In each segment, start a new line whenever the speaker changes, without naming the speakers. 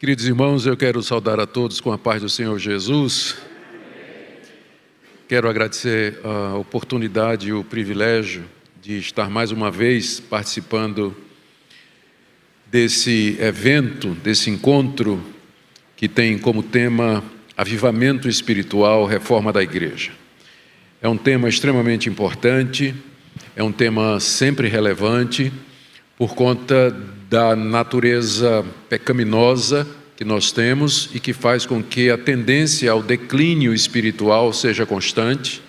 Queridos irmãos, eu quero saudar a todos com a paz do Senhor Jesus. Quero agradecer a oportunidade e o privilégio de estar mais uma vez participando desse evento, desse encontro que tem como tema Avivamento Espiritual, Reforma da Igreja. É um tema extremamente importante, é um tema sempre relevante, por conta da natureza pecaminosa que nós temos e que faz com que a tendência ao declínio espiritual seja constante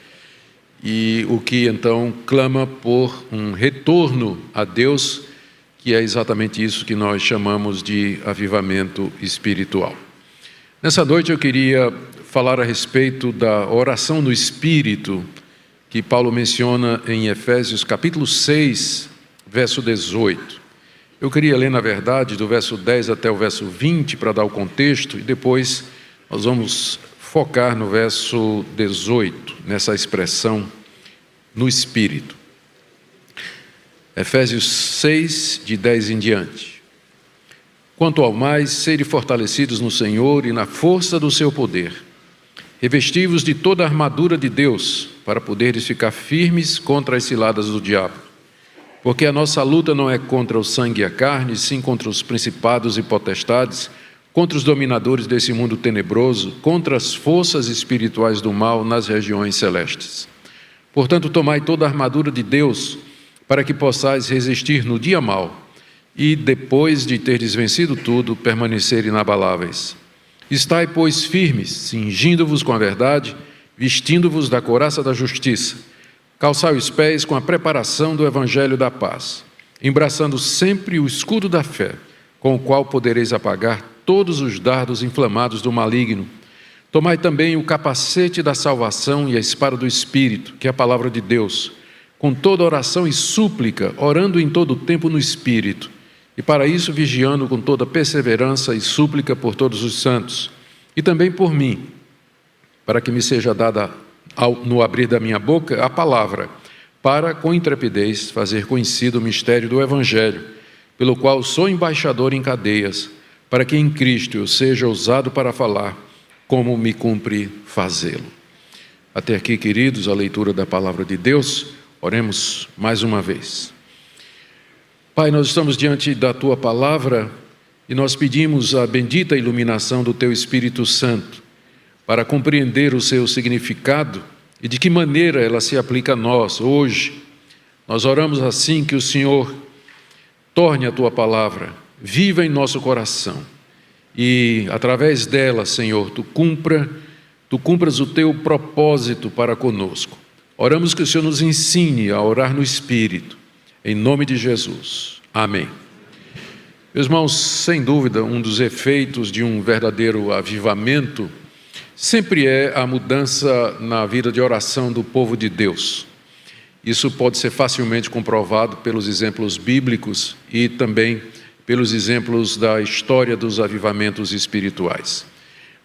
e o que então clama por um retorno a Deus, que é exatamente isso que nós chamamos de avivamento espiritual. Nessa noite eu queria falar a respeito da oração no Espírito, que Paulo menciona em Efésios capítulo 6, verso 18. Eu queria ler, na verdade, do verso 10 até o verso 20 para dar o contexto, e depois nós vamos focar no verso 18, nessa expressão no Espírito. Efésios 6, de 10 em diante. Quanto ao mais, sede fortalecidos no Senhor e na força do seu poder, revesti-vos de toda a armadura de Deus, para poderes ficar firmes contra as ciladas do diabo. Porque a nossa luta não é contra o sangue e a carne, sim contra os principados e potestades, contra os dominadores desse mundo tenebroso, contra as forças espirituais do mal nas regiões celestes. Portanto, tomai toda a armadura de Deus, para que possais resistir no dia mau, e depois de terdes vencido tudo, permanecer inabaláveis. Estai, pois, firmes, cingindo-vos com a verdade, vestindo-vos da couraça da justiça, calçai os pés com a preparação do evangelho da paz, embraçando sempre o escudo da fé, com o qual podereis apagar todos os dardos inflamados do maligno. Tomai também o capacete da salvação e a espada do Espírito, que é a palavra de Deus, com toda oração e súplica, orando em todo o tempo no Espírito, e para isso vigiando com toda perseverança e súplica por todos os santos, e também por mim, para que me seja dada no abrir da minha boca a palavra, para com intrepidez fazer conhecido o mistério do Evangelho, pelo qual sou embaixador em cadeias, para que em Cristo eu seja usado para falar, como me cumpre fazê-lo. Até aqui, queridos, a leitura da palavra de Deus. Oremos mais uma vez. Pai, nós estamos diante da Tua palavra e nós pedimos a bendita iluminação do Teu Espírito Santo para compreender o seu significado e de que maneira ela se aplica a nós hoje. Nós oramos assim que o Senhor torne a Tua palavra viva em nosso coração e através dela, Senhor, Tu cumpras o Teu propósito para conosco. Oramos que o Senhor nos ensine a orar no Espírito, em nome de Jesus. Amém. Meus irmãos, sem dúvida, um dos efeitos de um verdadeiro avivamento sempre é a mudança na vida de oração do povo de Deus. Isso pode ser facilmente comprovado pelos exemplos bíblicos e também pelos exemplos da história dos avivamentos espirituais.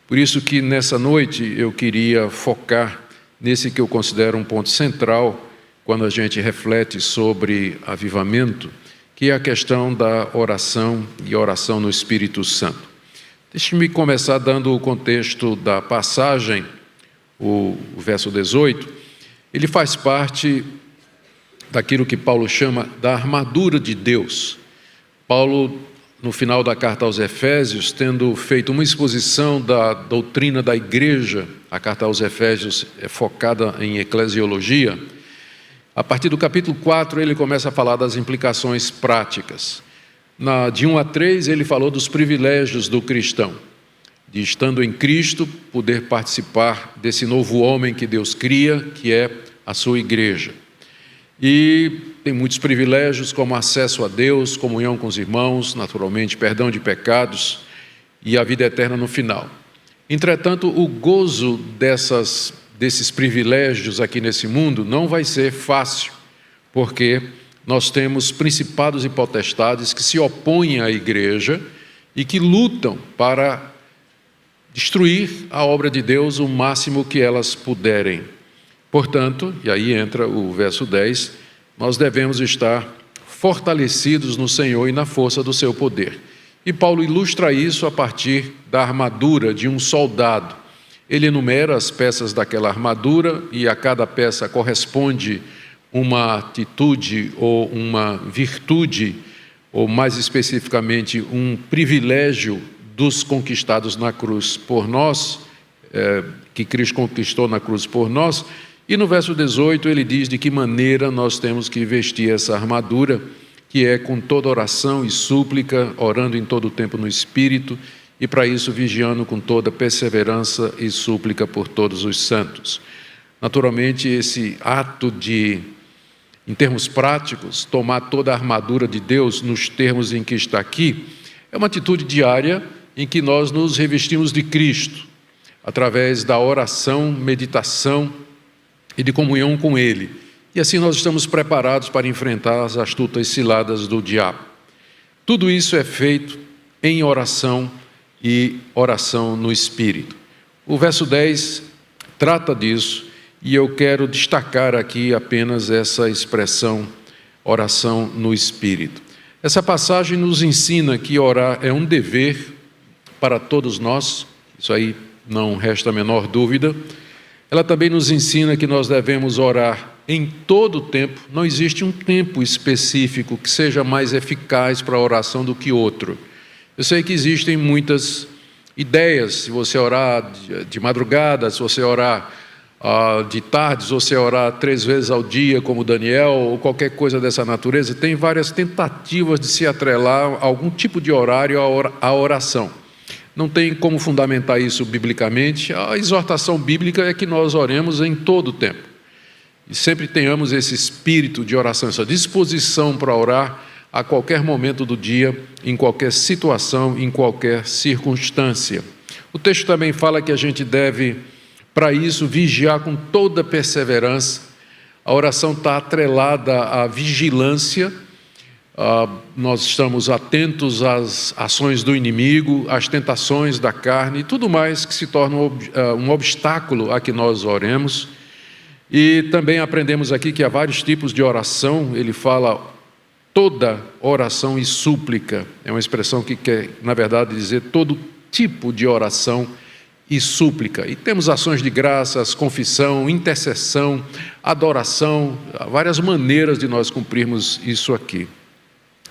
Por isso que nessa noite eu queria focar nesse que eu considero um ponto central quando a gente reflete sobre avivamento, que é a questão da oração e oração no Espírito Santo. Deixe-me começar dando o contexto da passagem, o verso 18. Ele faz parte daquilo que Paulo chama da armadura de Deus. Paulo, no final da carta aos Efésios, tendo feito uma exposição da doutrina da igreja, a carta aos Efésios é focada em eclesiologia, a partir do capítulo 4 ele começa a falar das implicações práticas. De 1 a 3 ele falou dos privilégios do cristão, de estando em Cristo, poder participar desse novo homem que Deus cria, que é a sua igreja. E tem muitos privilégios, como acesso a Deus, comunhão com os irmãos, naturalmente, perdão de pecados e a vida eterna no final. Entretanto, o gozo desses privilégios aqui nesse mundo não vai ser fácil, porque nós temos principados e potestades que se opõem à igreja e que lutam para destruir a obra de Deus o máximo que elas puderem. Portanto, e aí entra o verso 10, nós devemos estar fortalecidos no Senhor e na força do seu poder. E Paulo ilustra isso a partir da armadura de um soldado. Ele enumera as peças daquela armadura e a cada peça corresponde uma atitude ou uma virtude, ou mais especificamente um privilégio dos conquistados na cruz por nós, que Cristo conquistou na cruz por nós. E no verso 18 ele diz de que maneira nós temos que vestir essa armadura, que é com toda oração e súplica, orando em todo o tempo no Espírito, e para isso vigiando com toda perseverança e súplica por todos os santos. Naturalmente, esse ato de, em termos práticos, tomar toda a armadura de Deus nos termos em que está aqui, é uma atitude diária em que nós nos revestimos de Cristo, através da oração, meditação e de comunhão com Ele. E assim nós estamos preparados para enfrentar as astutas ciladas do diabo. Tudo isso é feito em oração e oração no Espírito. O verso 10 trata disso e eu quero destacar aqui apenas essa expressão, oração no Espírito. Essa passagem nos ensina que orar é um dever para todos nós, isso aí não resta a menor dúvida. Ela também nos ensina que nós devemos orar em todo o tempo. Não existe um tempo específico que seja mais eficaz para a oração do que outro. Eu sei que existem muitas ideias, se você orar de madrugada, se você orar de tarde, se você orar 3 vezes ao dia, como Daniel, ou qualquer coisa dessa natureza. Tem várias tentativas de se atrelar a algum tipo de horário à oração. Não tem como fundamentar isso biblicamente. A exortação bíblica é que nós oremos em todo o tempo. E sempre tenhamos esse espírito de oração, essa disposição para orar a qualquer momento do dia, em qualquer situação, em qualquer circunstância. O texto também fala que a gente deve, para isso, vigiar com toda perseverança. A oração está atrelada à vigilância. Nós estamos atentos às ações do inimigo, às tentações da carne e tudo mais que se torna um obstáculo a que nós oremos. E também aprendemos aqui que há vários tipos de oração. Ele fala toda oração e súplica. É uma expressão que quer, na verdade, dizer todo tipo de oração e súplica. E temos ações de graças, confissão, intercessão, adoração, há várias maneiras de nós cumprirmos isso aqui.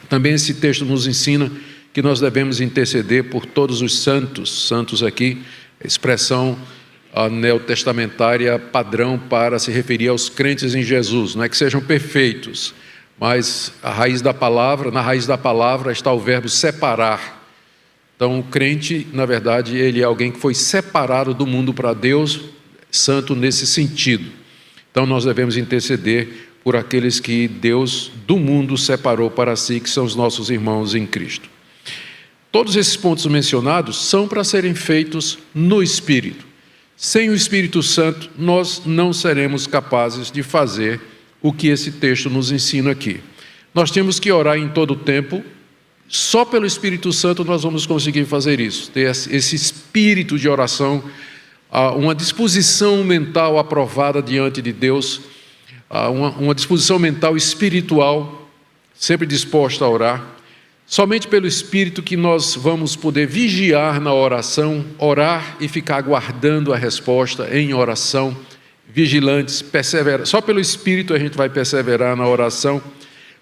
Também esse texto nos ensina que nós devemos interceder por todos os santos. Santos aqui, expressão neotestamentária padrão para se referir aos crentes em Jesus. Não é que sejam perfeitos, mas na raiz da palavra está o verbo separar. Então o crente, na verdade, ele é alguém que foi separado do mundo para Deus, santo nesse sentido. Então nós devemos interceder por aqueles que Deus do mundo separou para si, que são os nossos irmãos em Cristo. Todos esses pontos mencionados são para serem feitos no Espírito. Sem o Espírito Santo, nós não seremos capazes de fazer o que esse texto nos ensina aqui. Nós temos que orar em todo o tempo. Só pelo Espírito Santo nós vamos conseguir fazer isso, ter esse espírito de oração, uma disposição mental aprovada diante de Deus, uma disposição mental espiritual, sempre disposta a orar. Somente pelo Espírito que nós vamos poder vigiar na oração, orar e ficar aguardando a resposta em oração, vigilantes, perseverar. Só pelo Espírito a gente vai perseverar na oração.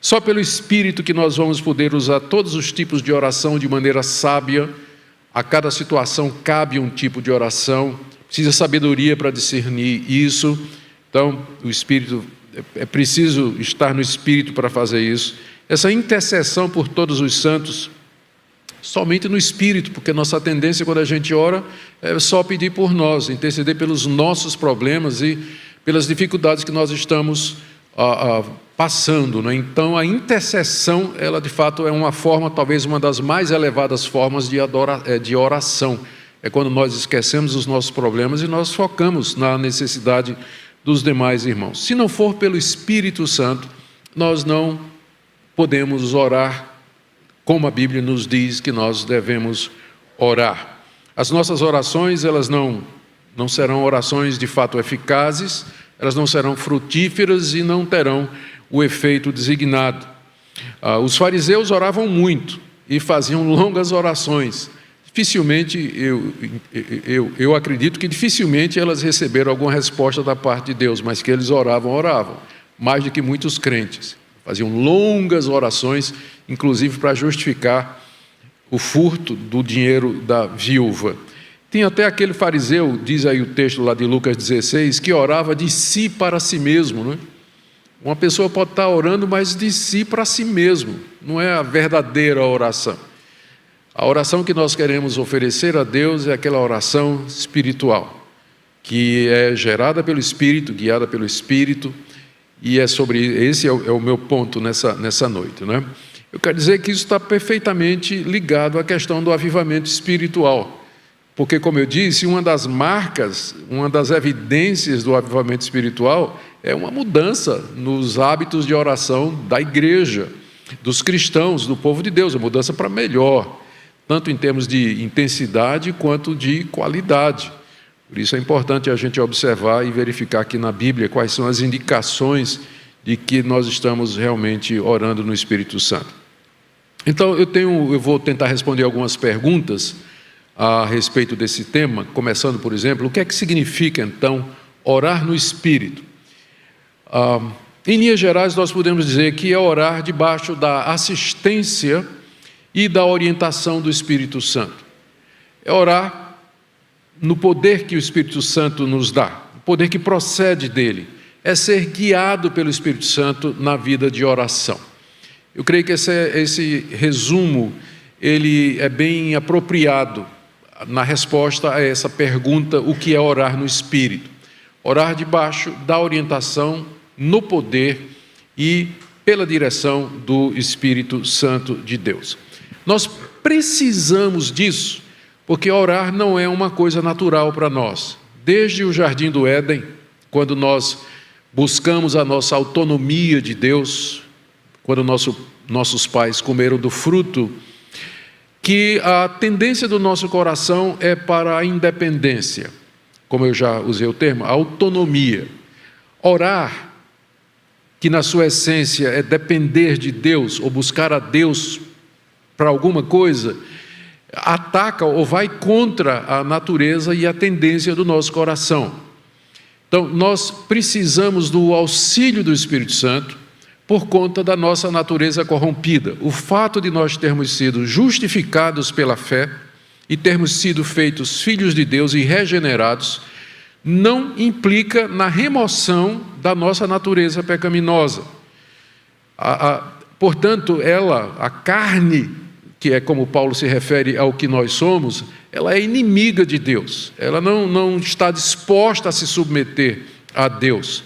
Só pelo Espírito que nós vamos poder usar todos os tipos de oração de maneira sábia. A cada situação cabe um tipo de oração. Precisa sabedoria para discernir isso. Então, o Espírito, é preciso estar no Espírito para fazer isso. Essa intercessão por todos os santos, somente no Espírito, porque nossa tendência quando a gente ora é só pedir por nós, interceder pelos nossos problemas e pelas dificuldades que nós estamos passando, né? Então a intercessão, ela de fato é uma forma, talvez uma das mais elevadas formas de oração. É quando nós esquecemos os nossos problemas e nós focamos na necessidade dos demais irmãos. Se não for pelo Espírito Santo, nós não podemos orar como a Bíblia nos diz que nós devemos orar. As nossas orações, elas não serão orações de fato eficazes, elas não serão frutíferas e não terão o efeito designado. Os fariseus oravam muito, e faziam longas orações. Dificilmente, eu acredito que dificilmente elas receberam alguma resposta da parte de Deus, mas que eles oravam, mais do que muitos crentes. Faziam longas orações, inclusive para justificar o furto do dinheiro da viúva. Tinha até aquele fariseu, diz aí o texto lá de Lucas 16, que orava de si para si mesmo, não é? Uma pessoa pode estar orando, mas de si para si mesmo, não é a verdadeira oração. A oração que nós queremos oferecer a Deus é aquela oração espiritual, que é gerada pelo Espírito, guiada pelo Espírito, e esse é o meu ponto nessa noite, né? Eu quero dizer que isso está perfeitamente ligado à questão do avivamento espiritual, porque, como eu disse, uma das marcas, uma das evidências do avivamento espiritual é uma mudança nos hábitos de oração da igreja, dos cristãos, do povo de Deus, uma mudança para melhor, tanto em termos de intensidade quanto de qualidade. Por isso é importante a gente observar e verificar aqui na Bíblia quais são as indicações de que nós estamos realmente orando no Espírito Santo. Então, eu vou tentar responder algumas perguntas a respeito desse tema, começando, por exemplo, o que é que significa, então, orar no Espírito? Em linhas gerais, nós podemos dizer que é orar debaixo da assistência e da orientação do Espírito Santo. É orar no poder que o Espírito Santo nos dá, o poder que procede dele, é ser guiado pelo Espírito Santo na vida de oração. Eu creio que esse resumo, ele é bem apropriado na resposta a essa pergunta, o que é orar no Espírito? Orar debaixo da orientação, no poder e pela direção do Espírito Santo de Deus. Nós precisamos disso, porque orar não é uma coisa natural para nós. Desde o Jardim do Éden, quando nós buscamos a nossa autonomia de Deus, quando nossos pais comeram do fruto, que a tendência do nosso coração é para a independência, como eu já usei o termo, a autonomia. Orar, que na sua essência é depender de Deus ou buscar a Deus para alguma coisa, ataca ou vai contra a natureza e a tendência do nosso coração. Então, nós precisamos do auxílio do Espírito Santo por conta da nossa natureza corrompida. O fato de nós termos sido justificados pela fé e termos sido feitos filhos de Deus e regenerados, não implica na remoção da nossa natureza pecaminosa. Portanto, a carne, que é como Paulo se refere ao que nós somos, ela é inimiga de Deus, ela não está disposta a se submeter a Deus.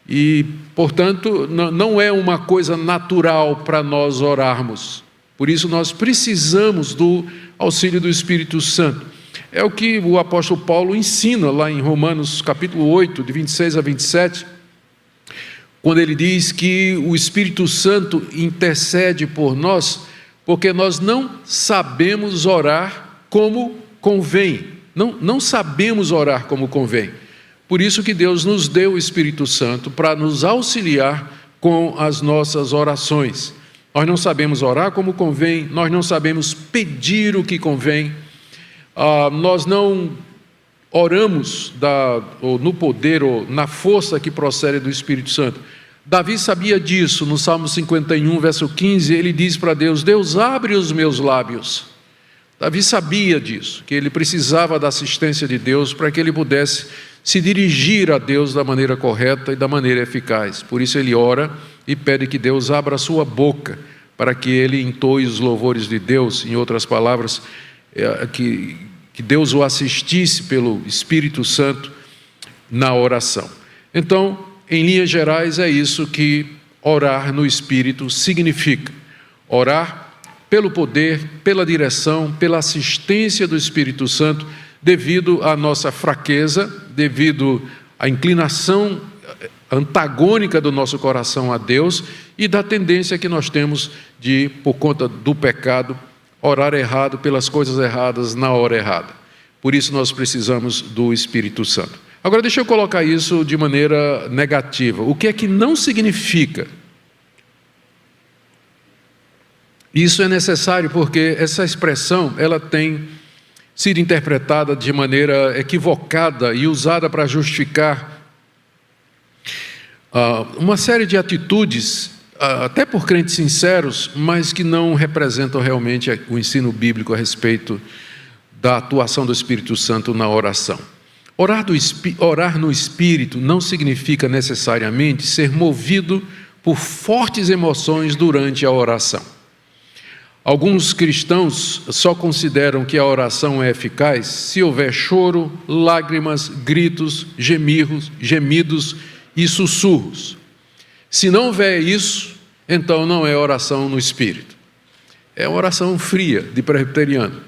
E, portanto, não é uma coisa natural para nós orarmos. Por isso, nós precisamos do auxílio do Espírito Santo. É o que o apóstolo Paulo ensina lá em Romanos capítulo 8, de 26 a 27, quando ele diz que o Espírito Santo intercede por nós, porque nós não sabemos orar como convém. Não sabemos orar como convém. Por isso que Deus nos deu o Espírito Santo para nos auxiliar com as nossas orações. Nós não sabemos orar como convém, nós não sabemos pedir o que convém, nós não oramos no poder ou na força que procede do Espírito Santo. Davi sabia disso, no Salmo 51, verso 15, ele diz para Deus: Deus, abre os meus lábios. Davi sabia disso, que ele precisava da assistência de Deus para que ele pudesse se dirigir a Deus da maneira correta e da maneira eficaz. Por isso ele ora e pede que Deus abra a sua boca para que ele entoe os louvores de Deus, em outras palavras, que Deus o assistisse pelo Espírito Santo na oração. Então, em linhas gerais, é isso que orar no Espírito significa. Orar pelo poder, pela direção, pela assistência do Espírito Santo, devido à nossa fraqueza, devido à inclinação antagônica do nosso coração a Deus e da tendência que nós temos de, por conta do pecado, orar errado pelas coisas erradas na hora errada. Por isso nós precisamos do Espírito Santo. Agora deixa eu colocar isso de maneira negativa. O que é que não significa? Isso é necessário porque essa expressão ela tem sido interpretada de maneira equivocada e usada para justificar uma série de atitudes, até por crentes sinceros, mas que não representam realmente o ensino bíblico a respeito da atuação do Espírito Santo na oração. Orar no Espírito não significa necessariamente ser movido por fortes emoções durante a oração. Alguns cristãos só consideram que a oração é eficaz se houver choro, lágrimas, gritos, gemidos e sussurros. Se não houver isso, então não é oração no Espírito. É uma oração fria, de presbiteriano,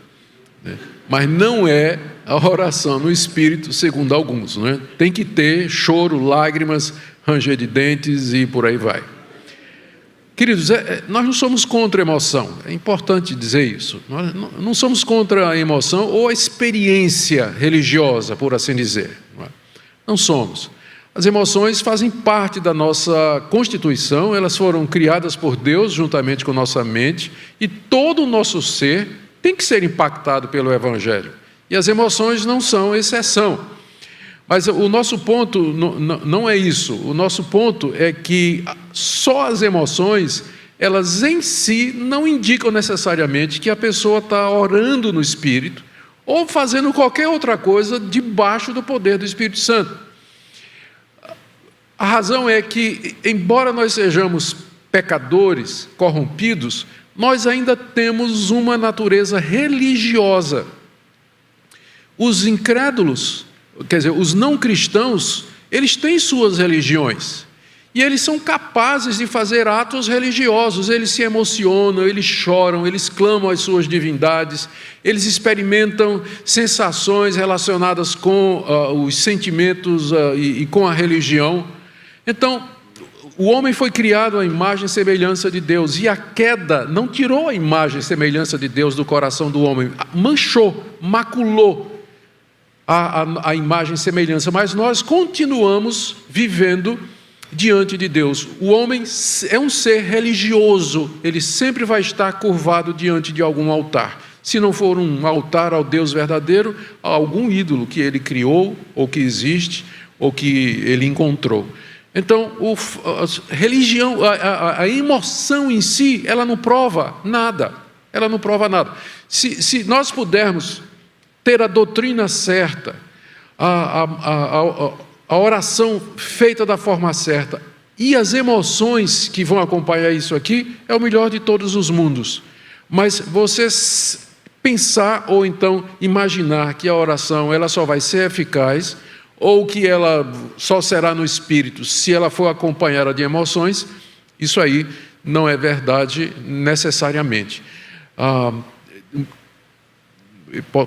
né? Mas não é a oração no Espírito, segundo alguns, né? Tem que ter choro, lágrimas, ranger de dentes e por aí vai. Queridos, nós não somos contra a emoção, é importante dizer isso. Nós não somos contra a emoção ou a experiência religiosa, por assim dizer. Não somos. As emoções fazem parte da nossa constituição, elas foram criadas por Deus juntamente com nossa mente, e todo o nosso ser tem que ser impactado pelo Evangelho. E as emoções não são exceção. Mas o nosso ponto não é isso. O nosso ponto é que só as emoções, elas em si não indicam necessariamente que a pessoa está orando no Espírito ou fazendo qualquer outra coisa debaixo do poder do Espírito Santo. A razão é que, embora nós sejamos pecadores, corrompidos, nós ainda temos uma natureza religiosa. Os incrédulos, quer dizer, os não cristãos, eles têm suas religiões, e eles são capazes de fazer atos religiosos, eles se emocionam, eles choram, eles clamam às suas divindades, eles experimentam sensações relacionadas com os sentimentos e com a religião. Então, o homem foi criado à imagem e semelhança de Deus, e a queda não tirou a imagem e semelhança de Deus do coração do homem, manchou, maculou a imagem e semelhança, mas nós continuamos vivendo diante de Deus. O homem é um ser religioso, ele sempre vai estar curvado diante de algum altar. Se não for um altar ao Deus verdadeiro, a algum ídolo que ele criou, ou que existe, ou que ele encontrou. Então, a religião, a emoção em si, ela não prova nada. Ela não prova nada. Se nós pudermos ter a doutrina certa, a oração feita da forma certa e as emoções que vão acompanhar isso aqui, é o melhor de todos os mundos. Mas você pensar ou então imaginar que a oração ela só vai ser eficaz ou que ela só será no Espírito se ela for acompanhada de emoções, isso aí não é verdade necessariamente.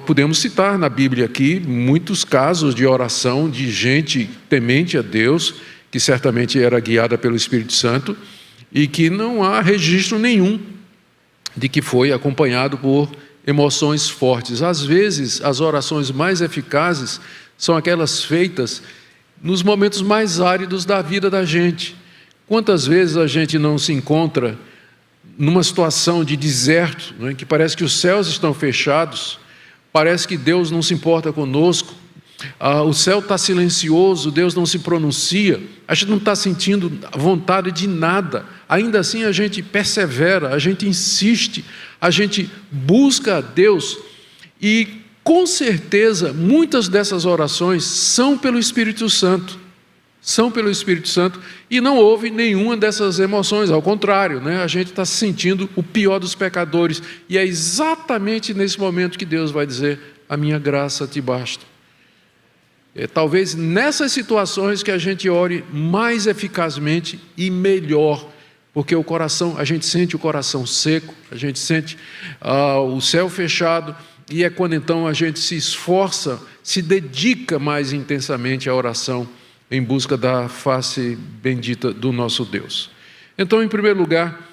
Podemos citar na Bíblia aqui muitos casos de oração de gente temente a Deus, que certamente era guiada pelo Espírito Santo, e que não há registro nenhum de que foi acompanhado por emoções fortes. Às vezes, as orações mais eficazes são aquelas feitas nos momentos mais áridos da vida da gente. Quantas vezes a gente não se encontra numa situação de deserto, não é? Que parece que os céus estão fechados, parece que Deus não se importa conosco, o céu está silencioso, Deus não se pronuncia, a gente não está sentindo vontade de nada, ainda assim a gente persevera, a gente insiste, a gente busca a Deus, e com certeza muitas dessas orações são pelo Espírito Santo, e não houve nenhuma dessas emoções, ao contrário, né? A gente está se sentindo o pior dos pecadores, e é exatamente nesse momento que Deus vai dizer: a minha graça te basta. É talvez nessas situações que a gente ore mais eficazmente e melhor, porque o coração, a gente sente o coração seco, a gente sente o céu fechado, e é quando então a gente se esforça, se dedica mais intensamente à oração, em busca da face bendita do nosso Deus. Então, em primeiro lugar,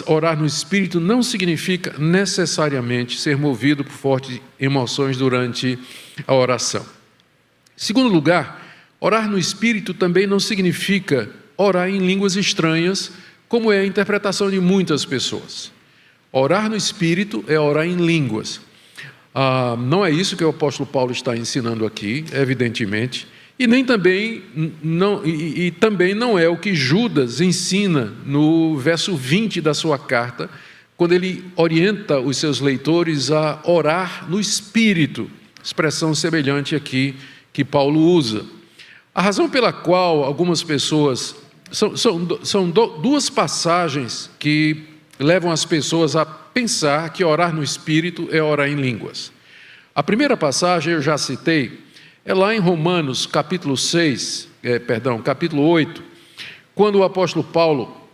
orar no Espírito não significa necessariamente ser movido por fortes emoções durante a oração. Em segundo lugar, orar no Espírito também não significa orar em línguas estranhas, como é a interpretação de muitas pessoas. Orar no Espírito é orar em línguas. Não é isso que o apóstolo Paulo está ensinando aqui, evidentemente, e também não é o que Judas ensina no verso 20 da sua carta, quando ele orienta os seus leitores a orar no Espírito, expressão semelhante aqui que Paulo usa. A razão pela qual algumas pessoas... São duas passagens que levam as pessoas a pensar que orar no Espírito é orar em línguas. A primeira passagem, eu já citei, é lá em Romanos, capítulo 8, quando o apóstolo Paulo,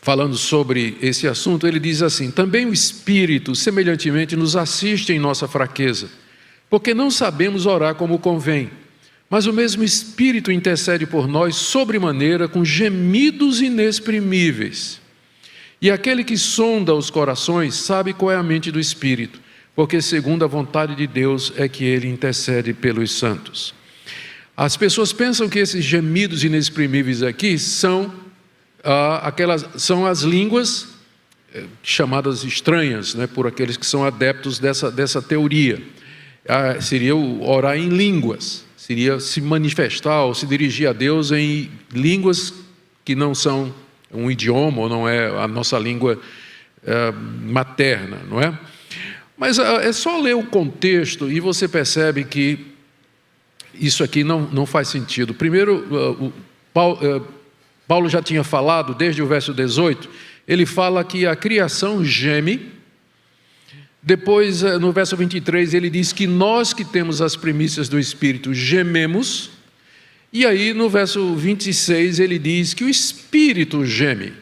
falando sobre esse assunto, ele diz assim: também o Espírito, semelhantemente, nos assiste em nossa fraqueza, porque não sabemos orar como convém, mas o mesmo Espírito intercede por nós sobremaneira com gemidos inexprimíveis. E aquele que sonda os corações sabe qual é a mente do Espírito, porque segundo a vontade de Deus é que ele intercede pelos santos. As pessoas pensam que esses gemidos inexprimíveis aqui são as línguas chamadas estranhas, né, por aqueles que são adeptos dessa teoria. Seria o orar em línguas, seria se manifestar ou se dirigir a Deus em línguas que não são um idioma, ou não é a nossa língua materna, não é? Mas é só ler o contexto e você percebe que isso aqui não faz sentido. Primeiro, Paulo já tinha falado, desde o verso 18, ele fala que a criação geme. Depois, no verso 23, ele diz que nós que temos as primícias do Espírito gememos. E aí, no verso 26, ele diz que o Espírito geme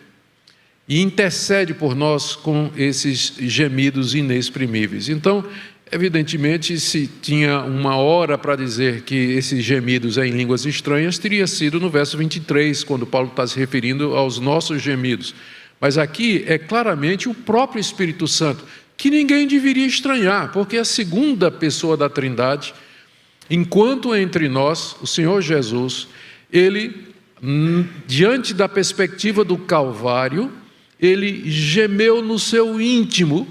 e intercede por nós com esses gemidos inexprimíveis. Então, evidentemente, se tinha uma hora para dizer que esses gemidos em línguas estranhas, teria sido no verso 23, quando Paulo está se referindo aos nossos gemidos. Mas aqui é claramente o próprio Espírito Santo, que ninguém deveria estranhar, porque a segunda pessoa da Trindade, enquanto entre nós, o Senhor Jesus, ele, diante da perspectiva do Calvário, ele gemeu no seu íntimo,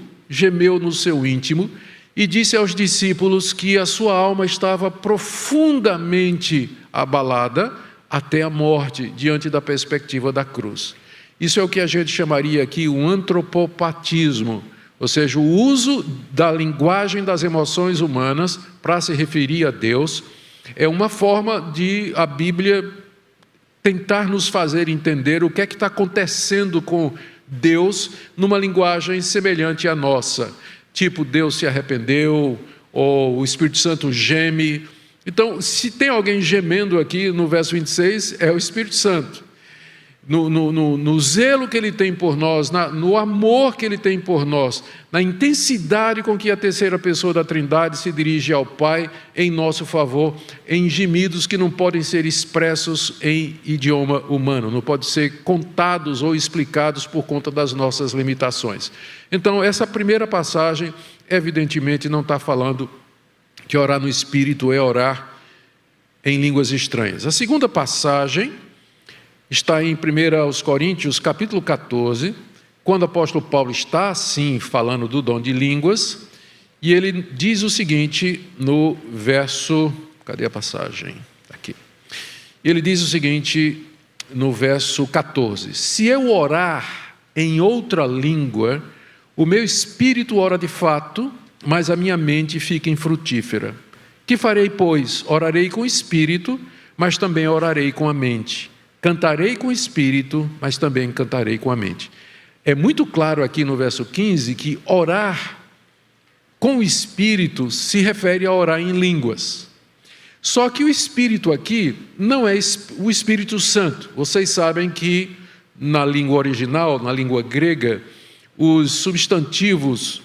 e disse aos discípulos que a sua alma estava profundamente abalada até a morte, diante da perspectiva da cruz. Isso é o que a gente chamaria aqui o antropopatismo, ou seja, o uso da linguagem das emoções humanas para se referir a Deus. É uma forma de a Bíblia tentar nos fazer entender o que é que está acontecendo com Deus numa linguagem semelhante à nossa. Tipo, Deus se arrependeu, ou o Espírito Santo geme. Então, se tem alguém gemendo aqui no verso 26, é o Espírito Santo. No zelo que ele tem por nós, no amor que ele tem por nós, na intensidade com que a terceira pessoa da Trindade se dirige ao Pai em nosso favor, em gemidos que não podem ser expressos em idioma humano, não podem ser contados ou explicados por conta das nossas limitações. Então, essa primeira passagem, evidentemente, não está falando que orar no Espírito é orar em línguas estranhas. A segunda passagem está em 1 Coríntios, capítulo 14, quando o apóstolo Paulo está, assim, falando do dom de línguas, e ele diz o seguinte no verso... Cadê a passagem? Aqui. Ele diz o seguinte no verso 14: se eu orar em outra língua, o meu espírito ora de fato, mas a minha mente fica infrutífera. Que farei, pois? Orarei com o espírito, mas também orarei com a mente. Cantarei com o espírito, mas também cantarei com a mente. É muito claro aqui no verso 15 que orar com o espírito se refere a orar em línguas. Só que o espírito aqui não é o Espírito Santo. Vocês sabem que na língua original, na língua grega, os substantivos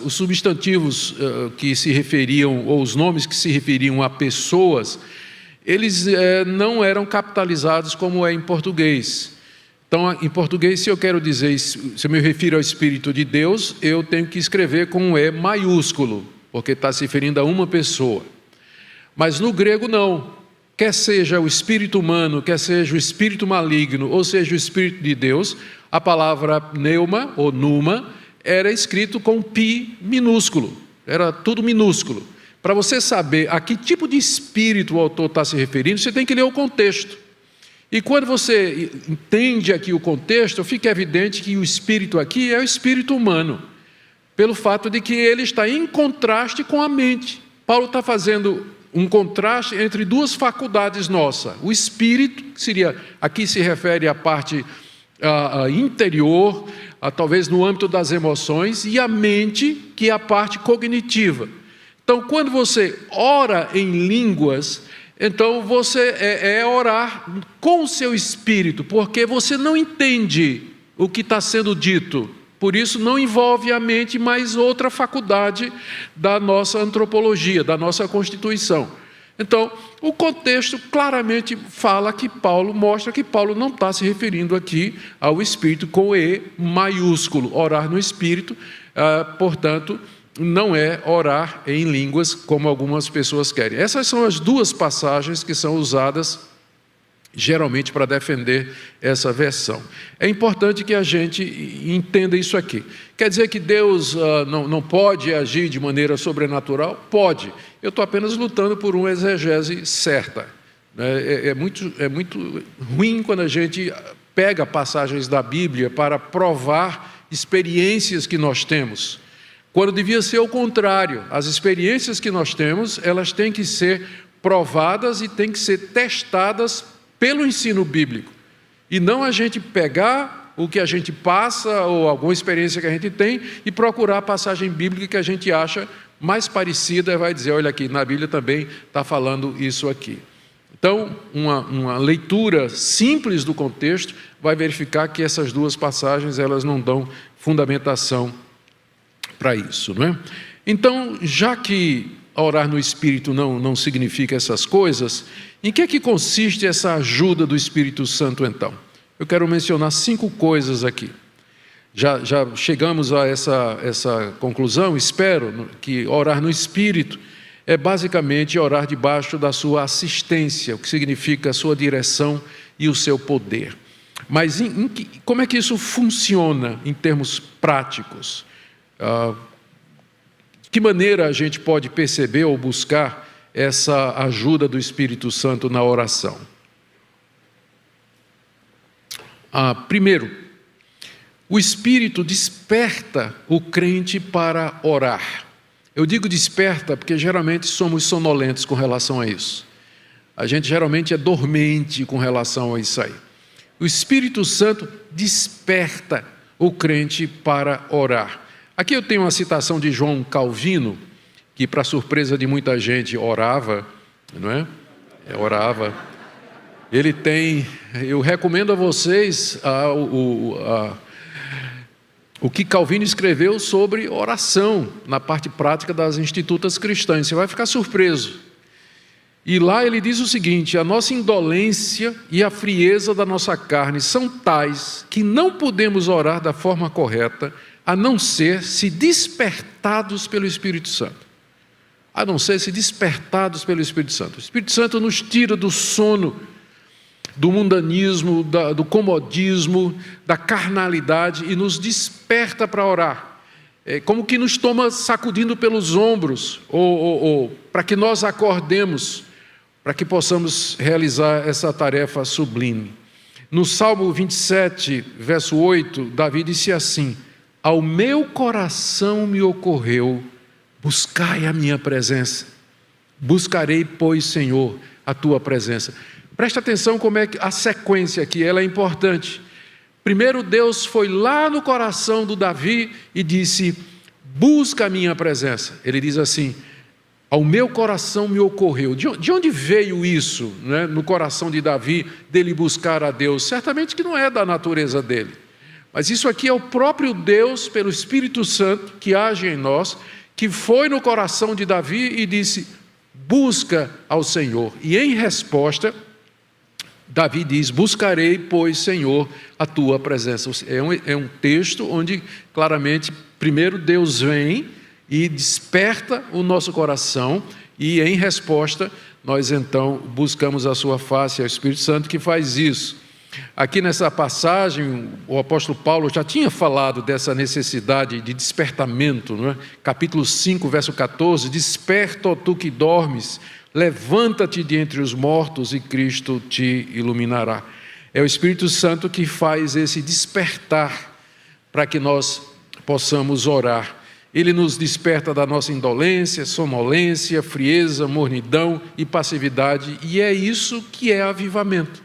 os substantivos que se referiam, ou os nomes que se referiam a pessoas, eles não eram capitalizados como é em português. Então, em português, se eu quero dizer, se eu me refiro ao Espírito de Deus, eu tenho que escrever com um E maiúsculo, porque está se referindo a uma pessoa. Mas no grego não. Quer seja o espírito humano, quer seja o espírito maligno, ou seja o Espírito de Deus, a palavra pneuma ou pneuma era escrito com pi minúsculo, era tudo minúsculo. Para você saber a que tipo de espírito o autor está se referindo, você tem que ler o contexto. E quando você entende aqui o contexto, fica evidente que o espírito aqui é o espírito humano, pelo fato de que ele está em contraste com a mente. Paulo está fazendo um contraste entre duas faculdades nossas. O espírito, que seria, aqui se refere à parte interior, talvez no âmbito das emoções, e a mente, que é a parte cognitiva. Então, quando você ora em línguas, então você é orar com o seu espírito, porque você não entende o que está sendo dito. Por isso, não envolve a mente, mas outra faculdade da nossa antropologia, da nossa constituição. Então, o contexto claramente mostra que Paulo não está se referindo aqui ao Espírito com E maiúsculo. Orar no Espírito, portanto, não é orar em línguas como algumas pessoas querem. Essas são as duas passagens que são usadas geralmente para defender essa versão. É importante que a gente entenda isso aqui. Quer dizer que Deus não pode agir de maneira sobrenatural? Pode. Eu estou apenas lutando por uma exegese certa. É muito ruim quando a gente pega passagens da Bíblia para provar experiências que nós temos, quando devia ser o contrário. As experiências que nós temos, elas têm que ser provadas e têm que ser testadas pelo ensino bíblico, e não a gente pegar o que a gente passa ou alguma experiência que a gente tem e procurar a passagem bíblica que a gente acha mais parecida e vai dizer, olha aqui, na Bíblia também está falando isso aqui. Então, uma leitura simples do contexto vai verificar que essas duas passagens elas não dão fundamentação para isso, não é? Então, já que orar no Espírito não significa essas coisas, em que consiste essa ajuda do Espírito Santo, então? Eu quero mencionar 5 coisas aqui. Já chegamos a essa conclusão, espero, que orar no Espírito é basicamente orar debaixo da sua assistência, o que significa a sua direção e o seu poder. Mas como é que isso funciona em termos práticos? De que maneira a gente pode perceber ou buscar essa ajuda do Espírito Santo na oração? Primeiro, o Espírito desperta o crente para orar. Eu digo desperta porque geralmente somos sonolentos com relação a isso. A gente geralmente é dormente com relação a isso aí. O Espírito Santo desperta o crente para orar. Aqui eu tenho uma citação de João Calvino, que, para surpresa de muita gente, orava, não é? Orava. Ele tem, eu recomendo a vocês o que Calvino escreveu sobre oração, na parte prática das institutas cristãs. Você vai ficar surpreso. E lá ele diz o seguinte: a nossa indolência e a frieza da nossa carne são tais que não podemos orar da forma correta, a não ser se despertados pelo Espírito Santo. A não ser se despertados pelo Espírito Santo. O Espírito Santo nos tira do sono, do mundanismo, do comodismo, da carnalidade e nos desperta para orar. É como que nos toma sacudindo pelos ombros, ou para que nós acordemos, para que possamos realizar essa tarefa sublime. No Salmo 27, verso 8, Davi disse assim: ao meu coração me ocorreu, buscai a minha presença. Buscarei, pois, Senhor, a tua presença. Presta atenção como é que a sequência aqui, ela é importante. Primeiro Deus foi lá no coração do Davi e disse: busca a minha presença. Ele diz assim: ao meu coração me ocorreu. De onde veio isso, né, no coração de Davi, dele buscar a Deus? Certamente que não é da natureza dele. Mas isso aqui é o próprio Deus, pelo Espírito Santo, que age em nós, que foi no coração de Davi e disse: busca ao Senhor. E em resposta, Davi diz: buscarei, pois, Senhor, a tua presença. É um texto onde claramente, primeiro Deus vem e desperta o nosso coração, e em resposta, nós então buscamos a sua face, é o Espírito Santo que faz isso. Aqui nessa passagem, o apóstolo Paulo já tinha falado dessa necessidade de despertamento, não é? Capítulo 5, verso 14: desperta, ó tu que dormes, levanta-te de entre os mortos e Cristo te iluminará. É o Espírito Santo que faz esse despertar para que nós possamos orar. Ele nos desperta da nossa indolência, sonolência, frieza, mornidão e passividade, e é isso que é avivamento.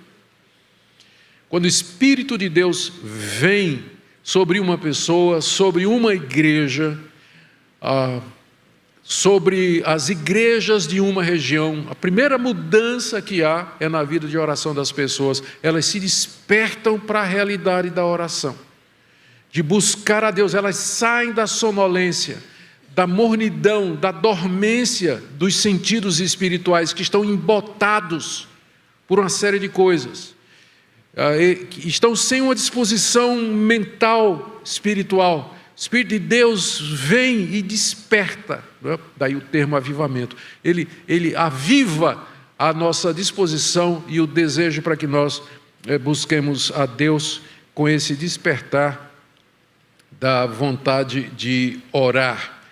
Quando o Espírito de Deus vem sobre uma pessoa, sobre uma igreja, sobre as igrejas de uma região, a primeira mudança que há é na vida de oração das pessoas. Elas se despertam para a realidade da oração, de buscar a Deus. Elas saem da sonolência, da mornidão, da dormência dos sentidos espirituais que estão embotados por uma série de coisas. Estão sem uma disposição mental, espiritual. O Espírito de Deus vem e desperta, não é? Daí o termo avivamento. Ele aviva a nossa disposição e o desejo para que nós busquemos a Deus com esse despertar da vontade de orar.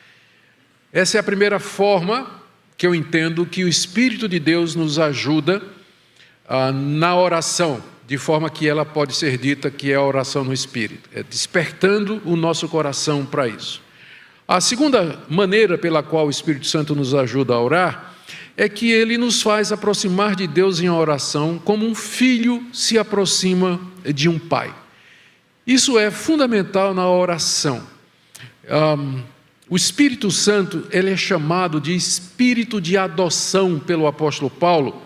Essa é a primeira forma que eu entendo que o Espírito de Deus nos ajuda na oração, de forma que ela pode ser dita que é a oração no Espírito, é despertando o nosso coração para isso. A segunda maneira pela qual o Espírito Santo nos ajuda a orar é que ele nos faz aproximar de Deus em oração como um filho se aproxima de um pai. Isso é fundamental na oração. O Espírito Santo, ele é chamado de Espírito de adoção pelo apóstolo Paulo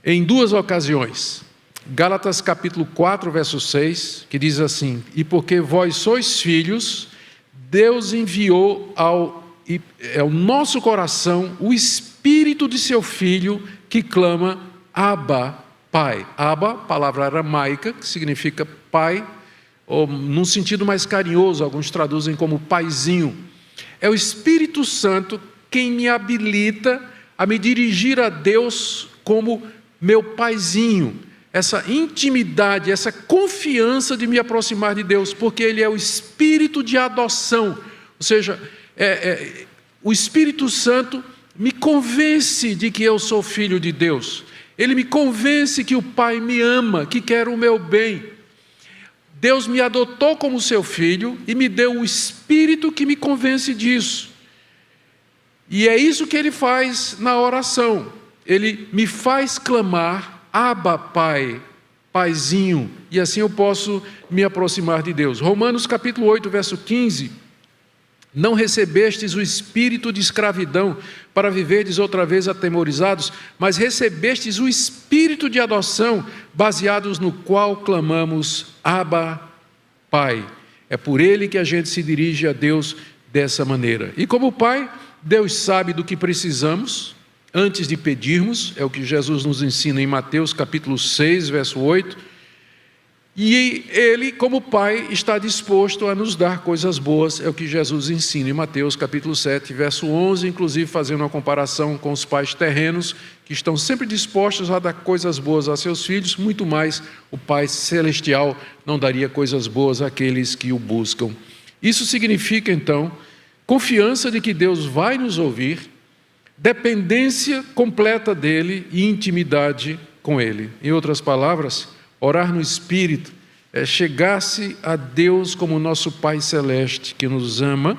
em duas ocasiões. Gálatas capítulo 4, verso 6, que diz assim: e porque vós sois filhos, Deus enviou ao nosso coração o Espírito de seu Filho, que clama, Abba, Pai. Abba, palavra aramaica, que significa pai, ou num sentido mais carinhoso, alguns traduzem como paizinho. É o Espírito Santo quem me habilita a me dirigir a Deus como meu paizinho. Essa intimidade, essa confiança de me aproximar de Deus, porque Ele é o Espírito de adoção, ou seja, o Espírito Santo me convence de que eu sou filho de Deus, Ele me convence que o Pai me ama, que quer o meu bem. Deus me adotou como seu filho e me deu o Espírito que me convence disso, e é isso que Ele faz na oração. Ele me faz clamar, Abba, Pai, Paizinho, e assim eu posso me aproximar de Deus. Romanos capítulo 8, verso 15: não recebestes o espírito de escravidão para viverdes outra vez atemorizados, mas recebestes o espírito de adoção, baseados no qual clamamos, Abba, Pai. É por ele que a gente se dirige a Deus dessa maneira. E como Pai, Deus sabe do que precisamos antes de pedirmos, é o que Jesus nos ensina em Mateus capítulo 6, verso 8, e Ele, como Pai, está disposto a nos dar coisas boas, é o que Jesus ensina em Mateus capítulo 7, verso 11, inclusive fazendo uma comparação com os pais terrenos, que estão sempre dispostos a dar coisas boas a seus filhos, muito mais o Pai Celestial não daria coisas boas àqueles que o buscam. Isso significa, então, confiança de que Deus vai nos ouvir, dependência completa dele e intimidade com ele. Em outras palavras, orar no Espírito é chegar-se a Deus como nosso Pai Celeste, que nos ama,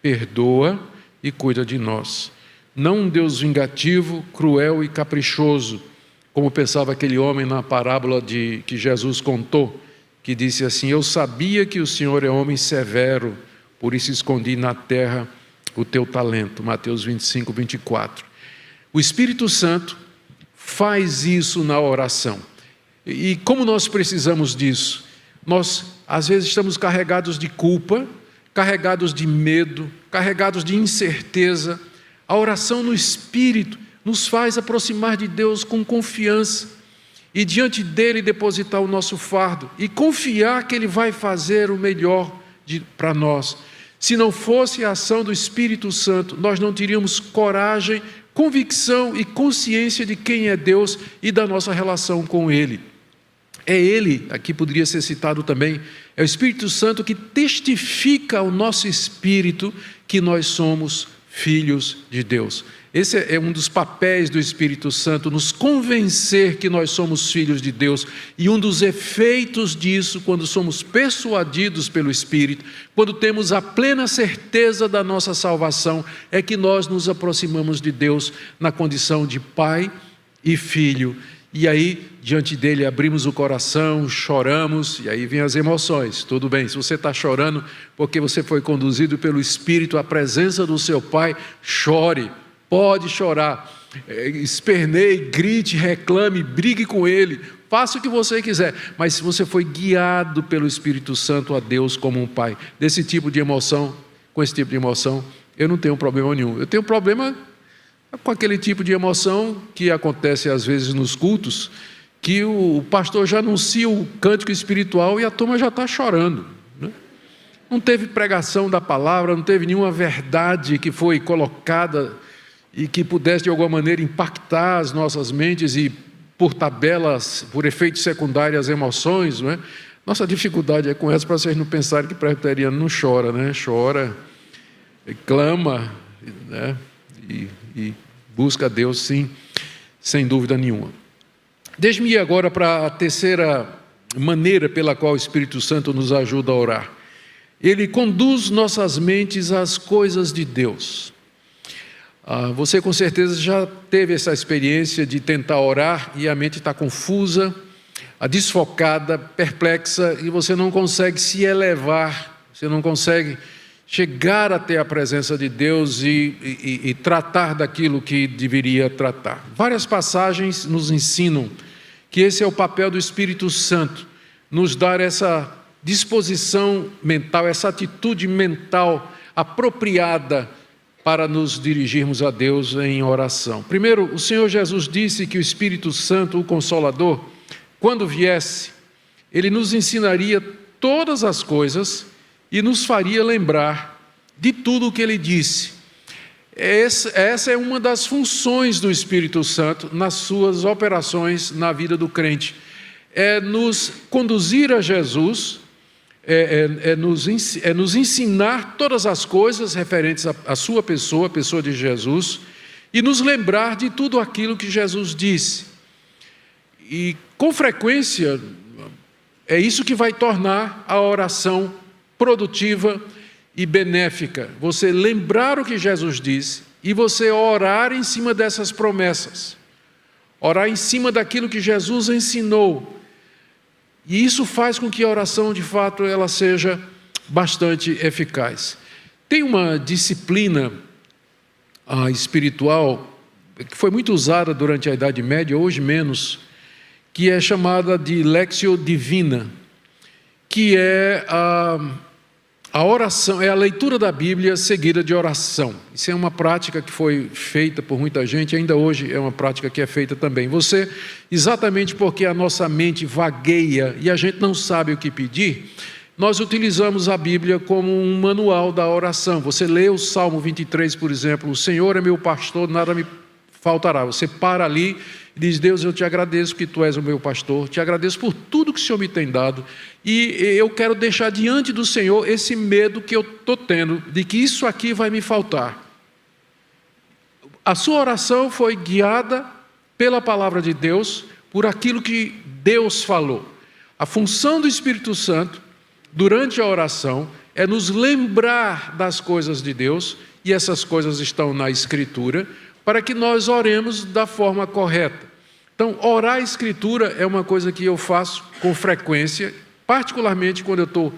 perdoa e cuida de nós. Não um Deus vingativo, cruel e caprichoso, como pensava aquele homem na parábola que Jesus contou, que disse assim: eu sabia que o Senhor é homem severo, por isso escondi na terra o teu talento. Mateus 25, 24. O Espírito Santo faz isso na oração. E como nós precisamos disso? Nós, às vezes, estamos carregados de culpa, carregados de medo, carregados de incerteza. A oração no Espírito nos faz aproximar de Deus com confiança e diante dele depositar o nosso fardo e confiar que ele vai fazer o melhor para nós. Se não fosse a ação do Espírito Santo, nós não teríamos coragem, convicção e consciência de quem é Deus e da nossa relação com Ele. É Ele, aqui poderia ser citado também, é o Espírito Santo que testifica ao nosso espírito que nós somos filhos de Deus. Esse é um dos papéis do Espírito Santo, nos convencer que nós somos filhos de Deus. E um dos efeitos disso, quando somos persuadidos pelo Espírito, quando temos a plena certeza da nossa salvação, é que nós nos aproximamos de Deus na condição de pai e filho. E aí, diante dele, abrimos o coração, choramos, e aí vêm as emoções. Tudo bem, se você está chorando porque você foi conduzido pelo Espírito à presença do seu Pai, chore. Pode chorar, esperneie, grite, reclame, brigue com Ele, faça o que você quiser, mas se você foi guiado pelo Espírito Santo a Deus como um Pai, desse tipo de emoção, com esse tipo de emoção, eu não tenho problema nenhum. Eu tenho problema com aquele tipo de emoção que acontece às vezes nos cultos, que o pastor já anuncia o cântico espiritual e a turma já está chorando, né? Não teve pregação da palavra, não teve nenhuma verdade que foi colocada e que pudesse de alguma maneira impactar as nossas mentes e por tabelas, por efeitos secundários, as emoções, não é? Nossa dificuldade é com essa, para vocês não pensarem que presbiteriano não chora, né? Chora, clama, né? E busca a Deus, sim, sem dúvida nenhuma. Deixe-me ir agora para a terceira maneira pela qual o Espírito Santo nos ajuda a orar. Ele conduz nossas mentes às coisas de Deus. Você com certeza já teve essa experiência de tentar orar e a mente está confusa, desfocada, perplexa, e você não consegue se elevar, você não consegue chegar até a presença de Deus e tratar daquilo que deveria tratar. Várias passagens nos ensinam que esse é o papel do Espírito Santo, nos dar essa disposição mental, essa atitude mental apropriada para nos dirigirmos a Deus em oração. Primeiro, o Senhor Jesus disse que o Espírito Santo, o Consolador, quando viesse, Ele nos ensinaria todas as coisas e nos faria lembrar de tudo o que Ele disse. Essa é uma das funções do Espírito Santo nas suas operações na vida do crente. É nos conduzir a Jesus, nos ensinar todas as coisas referentes à sua pessoa, a pessoa de Jesus, e nos lembrar de tudo aquilo que Jesus disse. E com frequência é isso que vai tornar a oração produtiva e benéfica. Você lembrar o que Jesus disse e você orar em cima dessas promessas, orar em cima daquilo que Jesus ensinou. E isso faz com que a oração, de fato, ela seja bastante eficaz. Tem uma disciplina espiritual que foi muito usada durante a Idade Média, hoje menos, que é chamada de Lectio Divina, que é a oração, é a leitura da Bíblia seguida de oração. Isso é uma prática que foi feita por muita gente, ainda hoje é uma prática que é feita também. Você, exatamente porque a nossa mente vagueia e a gente não sabe o que pedir, nós utilizamos a Bíblia como um manual da oração. Você lê o Salmo 23, por exemplo, o Senhor é meu pastor, nada me faltará. Você para ali e diz: Deus, eu te agradeço que tu és o meu pastor, te agradeço por tudo que o Senhor me tem dado, e eu quero deixar diante do Senhor esse medo que eu estou tendo, de que isso aqui vai me faltar. A sua oração foi guiada pela palavra de Deus, por aquilo que Deus falou. A função do Espírito Santo, durante a oração, é nos lembrar das coisas de Deus, e essas coisas estão na Escritura, para que nós oremos da forma correta. Então, orar a Escritura é uma coisa que eu faço com frequência, particularmente quando eu estou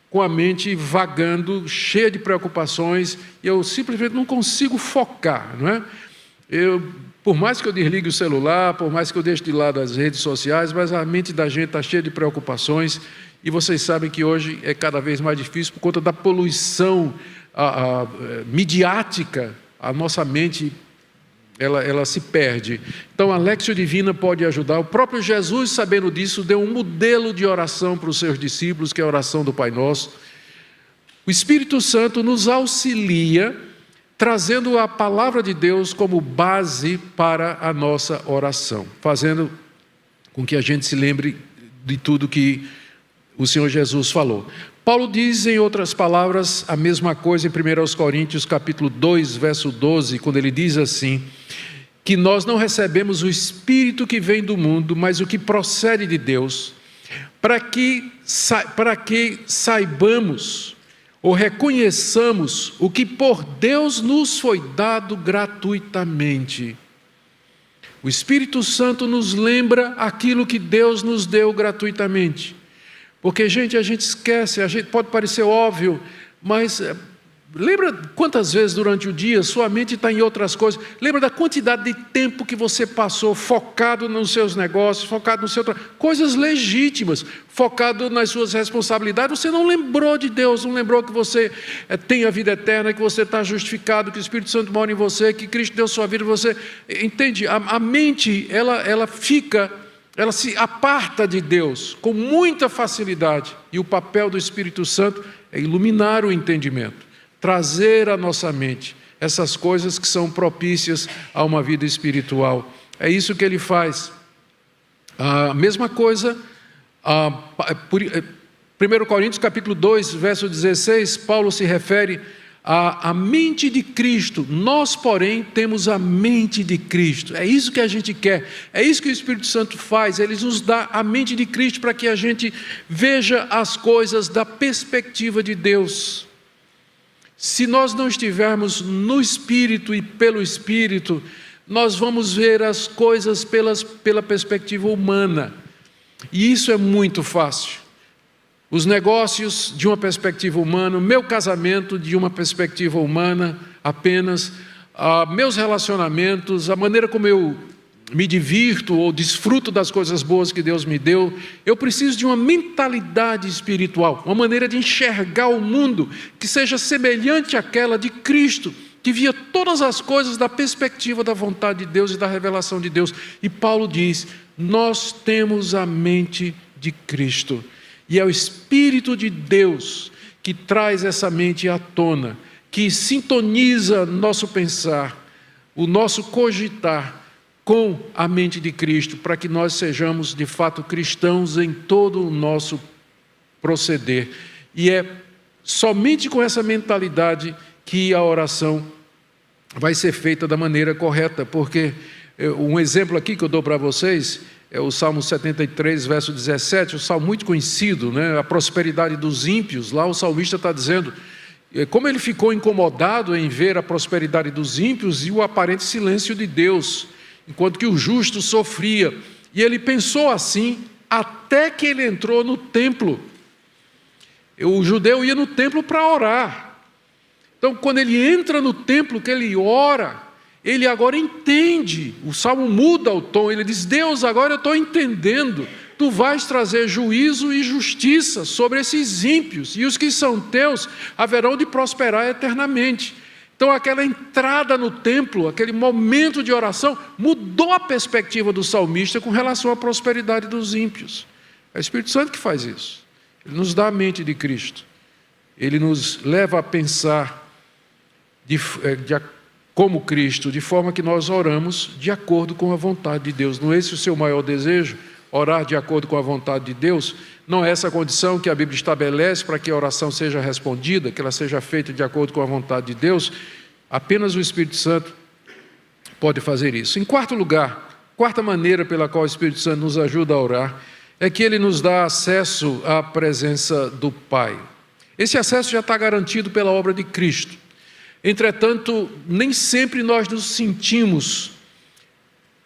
com a mente vagando, cheia de preocupações, e eu simplesmente não consigo focar, não é? Por mais que eu desligue o celular, por mais que eu deixe de lado as redes sociais, mas a mente da gente está cheia de preocupações, e vocês sabem que hoje é cada vez mais difícil por conta da poluição midiática. A nossa mente ela se perde. Então a Lectio Divina pode ajudar. O próprio Jesus, sabendo disso, deu um modelo de oração para os seus discípulos, que é a oração do Pai Nosso. O Espírito Santo nos auxilia, trazendo a palavra de Deus como base para a nossa oração, fazendo com que a gente se lembre de tudo que o Senhor Jesus falou. Paulo diz, em outras palavras, a mesma coisa em 1 Coríntios capítulo 2, verso 12, quando ele diz assim, que nós não recebemos o Espírito que vem do mundo, mas o que procede de Deus, para que saibamos ou reconheçamos o que por Deus nos foi dado gratuitamente. O Espírito Santo nos lembra aquilo que Deus nos deu gratuitamente. Porque, gente, a gente esquece, a gente pode parecer óbvio, mas lembra quantas vezes durante o dia sua mente está em outras coisas? Lembra da quantidade de tempo que você passou focado nos seus negócios, focado no seu trabalho, coisas legítimas, focado nas suas responsabilidades. Você não lembrou de Deus, não lembrou que você tem a vida eterna, que você está justificado, que o Espírito Santo mora em você, que Cristo deu sua vida em você. Entende? A mente, ela se aparta de Deus com muita facilidade. E o papel do Espírito Santo é iluminar o entendimento, trazer à nossa mente essas coisas que são propícias a uma vida espiritual. É isso que ele faz. A mesma coisa, 1 Coríntios capítulo 2, verso 16, Paulo se refere à mente de Cristo. Nós, porém, temos a mente de Cristo. É isso que a gente quer. É isso que o Espírito Santo faz. Ele nos dá a mente de Cristo para que a gente veja as coisas da perspectiva de Deus. Se nós não estivermos no Espírito e pelo Espírito, nós vamos ver as coisas pela perspectiva humana. E isso é muito fácil. Os negócios de uma perspectiva humana, o meu casamento de uma perspectiva humana apenas, meus relacionamentos, a maneira como eu me divirto ou desfruto das coisas boas que Deus me deu. Eu preciso de uma mentalidade espiritual, uma maneira de enxergar o mundo que seja semelhante àquela de Cristo, que via todas as coisas da perspectiva da vontade de Deus e da revelação de Deus. E Paulo diz, nós temos a mente de Cristo. E é o Espírito de Deus que traz essa mente à tona, que sintoniza nosso pensar, o nosso cogitar com a mente de Cristo, para que nós sejamos de fato cristãos em todo o nosso proceder. E é somente com essa mentalidade que a oração vai ser feita da maneira correta, porque um exemplo aqui que eu dou para vocês é o Salmo 73, verso 17, um salmo muito conhecido, né? A prosperidade dos ímpios. Lá o salmista está dizendo como ele ficou incomodado em ver a prosperidade dos ímpios e o aparente silêncio de Deus, enquanto que o justo sofria. E ele pensou assim até que ele entrou no templo. O judeu ia no templo para orar. Então, quando ele entra no templo, que ele ora, ele agora entende. O salmo muda o tom, ele diz, Deus, agora eu estou entendendo. Tu vais trazer juízo e justiça sobre esses ímpios, e os que são teus haverão de prosperar eternamente. Então, aquela entrada no templo, aquele momento de oração, mudou a perspectiva do salmista com relação à prosperidade dos ímpios. É o Espírito Santo que faz isso. Ele nos dá a mente de Cristo. Ele nos leva a pensar como Cristo, de forma que nós oramos de acordo com a vontade de Deus. Não é esse o seu maior desejo? Orar de acordo com a vontade de Deus? Não é essa a condição que a Bíblia estabelece para que a oração seja respondida, que ela seja feita de acordo com a vontade de Deus? Apenas o Espírito Santo pode fazer isso. Em quarto lugar, quarta maneira pela qual o Espírito Santo nos ajuda a orar, é que ele nos dá acesso à presença do Pai. Esse acesso já está garantido pela obra de Cristo. Entretanto, nem sempre nós nos sentimos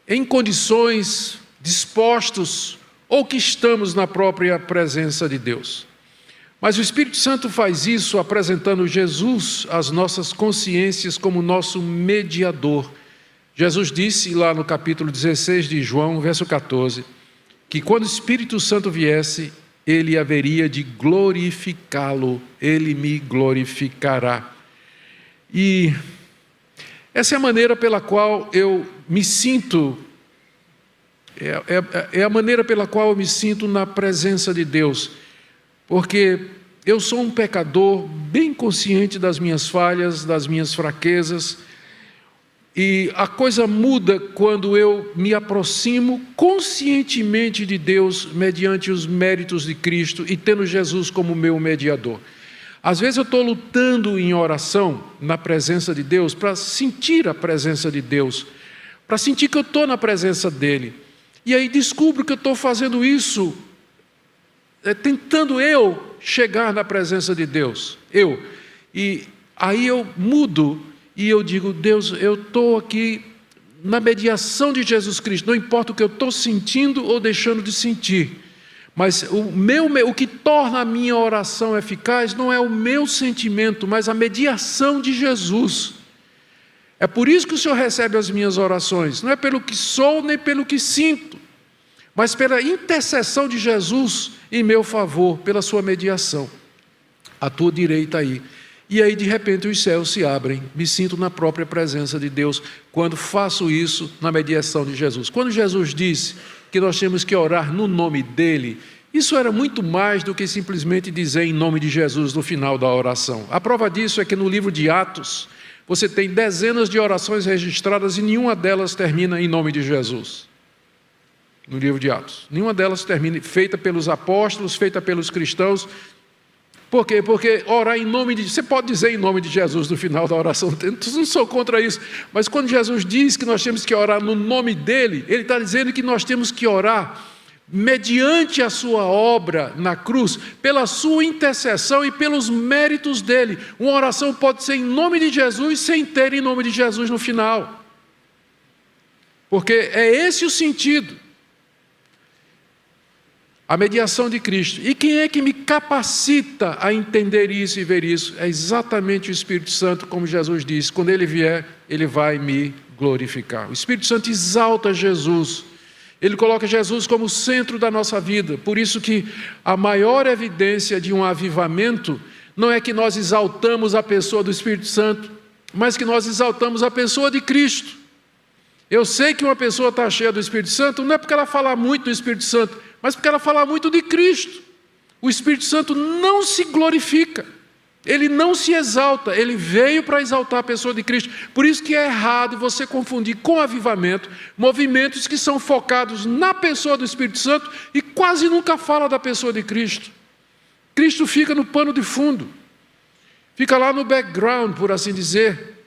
em condições, dispostos, ou que estamos na própria presença de Deus. Mas o Espírito Santo faz isso apresentando Jesus às nossas consciências como nosso mediador. Jesus disse lá no capítulo 16 de João, verso 14, que quando o Espírito Santo viesse, ele haveria de glorificá-lo, ele me glorificará. E essa é a maneira pela qual eu me sinto, é a maneira pela qual eu me sinto na presença de Deus, porque eu sou um pecador bem consciente das minhas falhas, das minhas fraquezas, E a coisa muda quando eu me aproximo conscientemente de Deus mediante os méritos de Cristo e tendo Jesus como meu mediador. Às vezes eu estou lutando em oração na presença de Deus para sentir a presença de Deus, para sentir que eu estou na presença dEle. E aí descubro que eu estou fazendo isso, tentando eu chegar na presença de Deus. E aí eu mudo. E eu digo, Deus, eu estou aqui na mediação de Jesus Cristo, não importa o que eu estou sentindo ou deixando de sentir, mas o que torna a minha oração eficaz não é o meu sentimento, mas a mediação de Jesus. É por isso que o Senhor recebe as minhas orações, não é pelo que sou nem pelo que sinto, mas pela intercessão de Jesus em meu favor, pela sua mediação. À tua direita aí. E aí, de repente, os céus se abrem, me sinto na própria presença de Deus, quando faço isso na mediação de Jesus. Quando Jesus disse que nós temos que orar no nome dEle, isso era muito mais do que simplesmente dizer em nome de Jesus no final da oração. A prova disso é que no livro de Atos, você tem dezenas de orações registradas e nenhuma delas termina em nome de Jesus. No livro de Atos. Nenhuma delas termina, feita pelos apóstolos, feita pelos cristãos. Por quê? Porque orar em nome de... Você pode dizer em nome de Jesus no final da oração, eu não sou contra isso, mas quando Jesus diz que nós temos que orar no nome dEle, Ele está dizendo que nós temos que orar mediante a sua obra na cruz, pela sua intercessão e pelos méritos dEle. Uma oração pode ser em nome de Jesus sem ter em nome de Jesus no final. Porque é esse o sentido. A mediação de Cristo. E quem é que me capacita a entender isso e ver isso? É exatamente o Espírito Santo, como Jesus disse. Quando Ele vier, Ele vai me glorificar. O Espírito Santo exalta Jesus. Ele coloca Jesus como centro da nossa vida. Por isso que a maior evidência de um avivamento não é que nós exaltamos a pessoa do Espírito Santo, mas que nós exaltamos a pessoa de Cristo. Eu sei que uma pessoa está cheia do Espírito Santo, não é porque ela fala muito do Espírito Santo, mas porque ela fala muito de Cristo. O Espírito Santo não se glorifica, ele não se exalta, ele veio para exaltar a pessoa de Cristo. Por isso que é errado você confundir com avivamento movimentos que são focados na pessoa do Espírito Santo e quase nunca fala da pessoa de Cristo. Cristo fica no pano de fundo, fica lá no background, por assim dizer.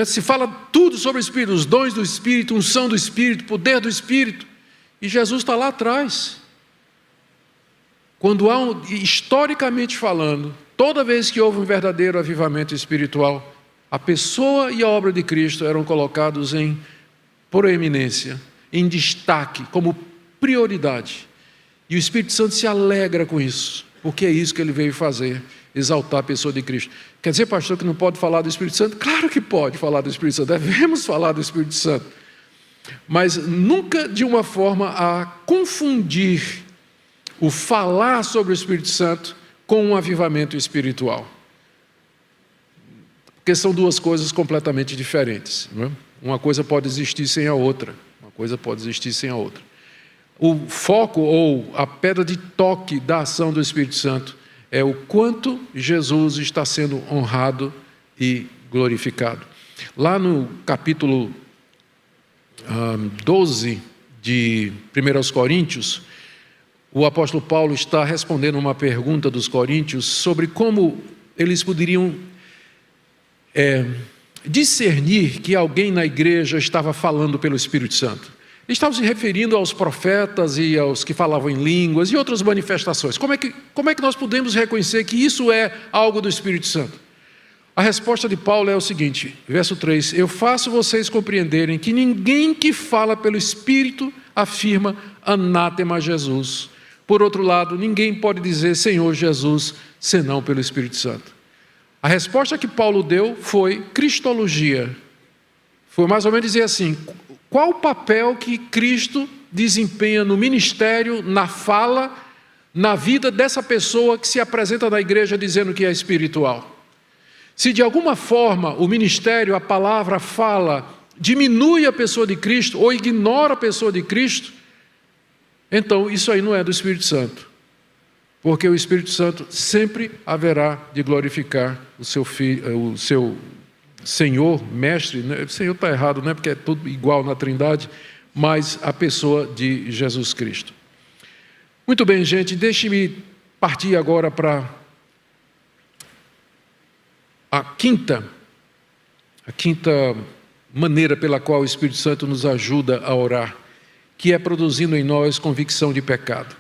Se fala tudo sobre o Espírito, os dons do Espírito, unção do Espírito, poder do Espírito, e Jesus está lá atrás. Quando historicamente falando, toda vez que houve um verdadeiro avivamento espiritual, a pessoa e a obra de Cristo eram colocados em proeminência, em destaque, como prioridade. E o Espírito Santo se alegra com isso, porque é isso que ele veio fazer, exaltar a pessoa de Cristo. Quer dizer, pastor, que não pode falar do Espírito Santo? Claro que pode falar do Espírito Santo, devemos falar do Espírito Santo, mas nunca de uma forma a confundir o falar sobre o Espírito Santo com um avivamento espiritual, porque são duas coisas completamente diferentes, não é? Uma coisa pode existir sem a outra, O foco ou a pedra de toque da ação do Espírito Santo é o quanto Jesus está sendo honrado e glorificado. Lá no capítulo 12 de 1 Coríntios, o apóstolo Paulo está respondendo uma pergunta dos coríntios sobre como eles poderiam discernir que alguém na igreja estava falando pelo Espírito Santo. Ele estava se referindo aos profetas e aos que falavam em línguas e outras manifestações. Como é que nós podemos reconhecer que isso é algo do Espírito Santo? A resposta de Paulo é o seguinte, verso 3, eu faço vocês compreenderem que ninguém que fala pelo Espírito afirma anátema a Jesus. Por outro lado, ninguém pode dizer Senhor Jesus, senão pelo Espírito Santo. A resposta que Paulo deu foi cristologia. Foi mais ou menos dizer assim, qual o papel que Cristo desempenha no ministério, na fala, na vida dessa pessoa que se apresenta na igreja dizendo que é espiritual? Se de alguma forma o ministério, a palavra, a fala, diminui a pessoa de Cristo ou ignora a pessoa de Cristo, então isso aí não é do Espírito Santo. Porque o Espírito Santo sempre haverá de glorificar o seu filho, Senhor, mestre, né? Senhor está errado, não é porque é tudo igual na Trindade, mas a pessoa de Jesus Cristo. Muito bem, gente, deixe-me partir agora para a quinta maneira pela qual o Espírito Santo nos ajuda a orar, que é produzindo em nós convicção de pecado.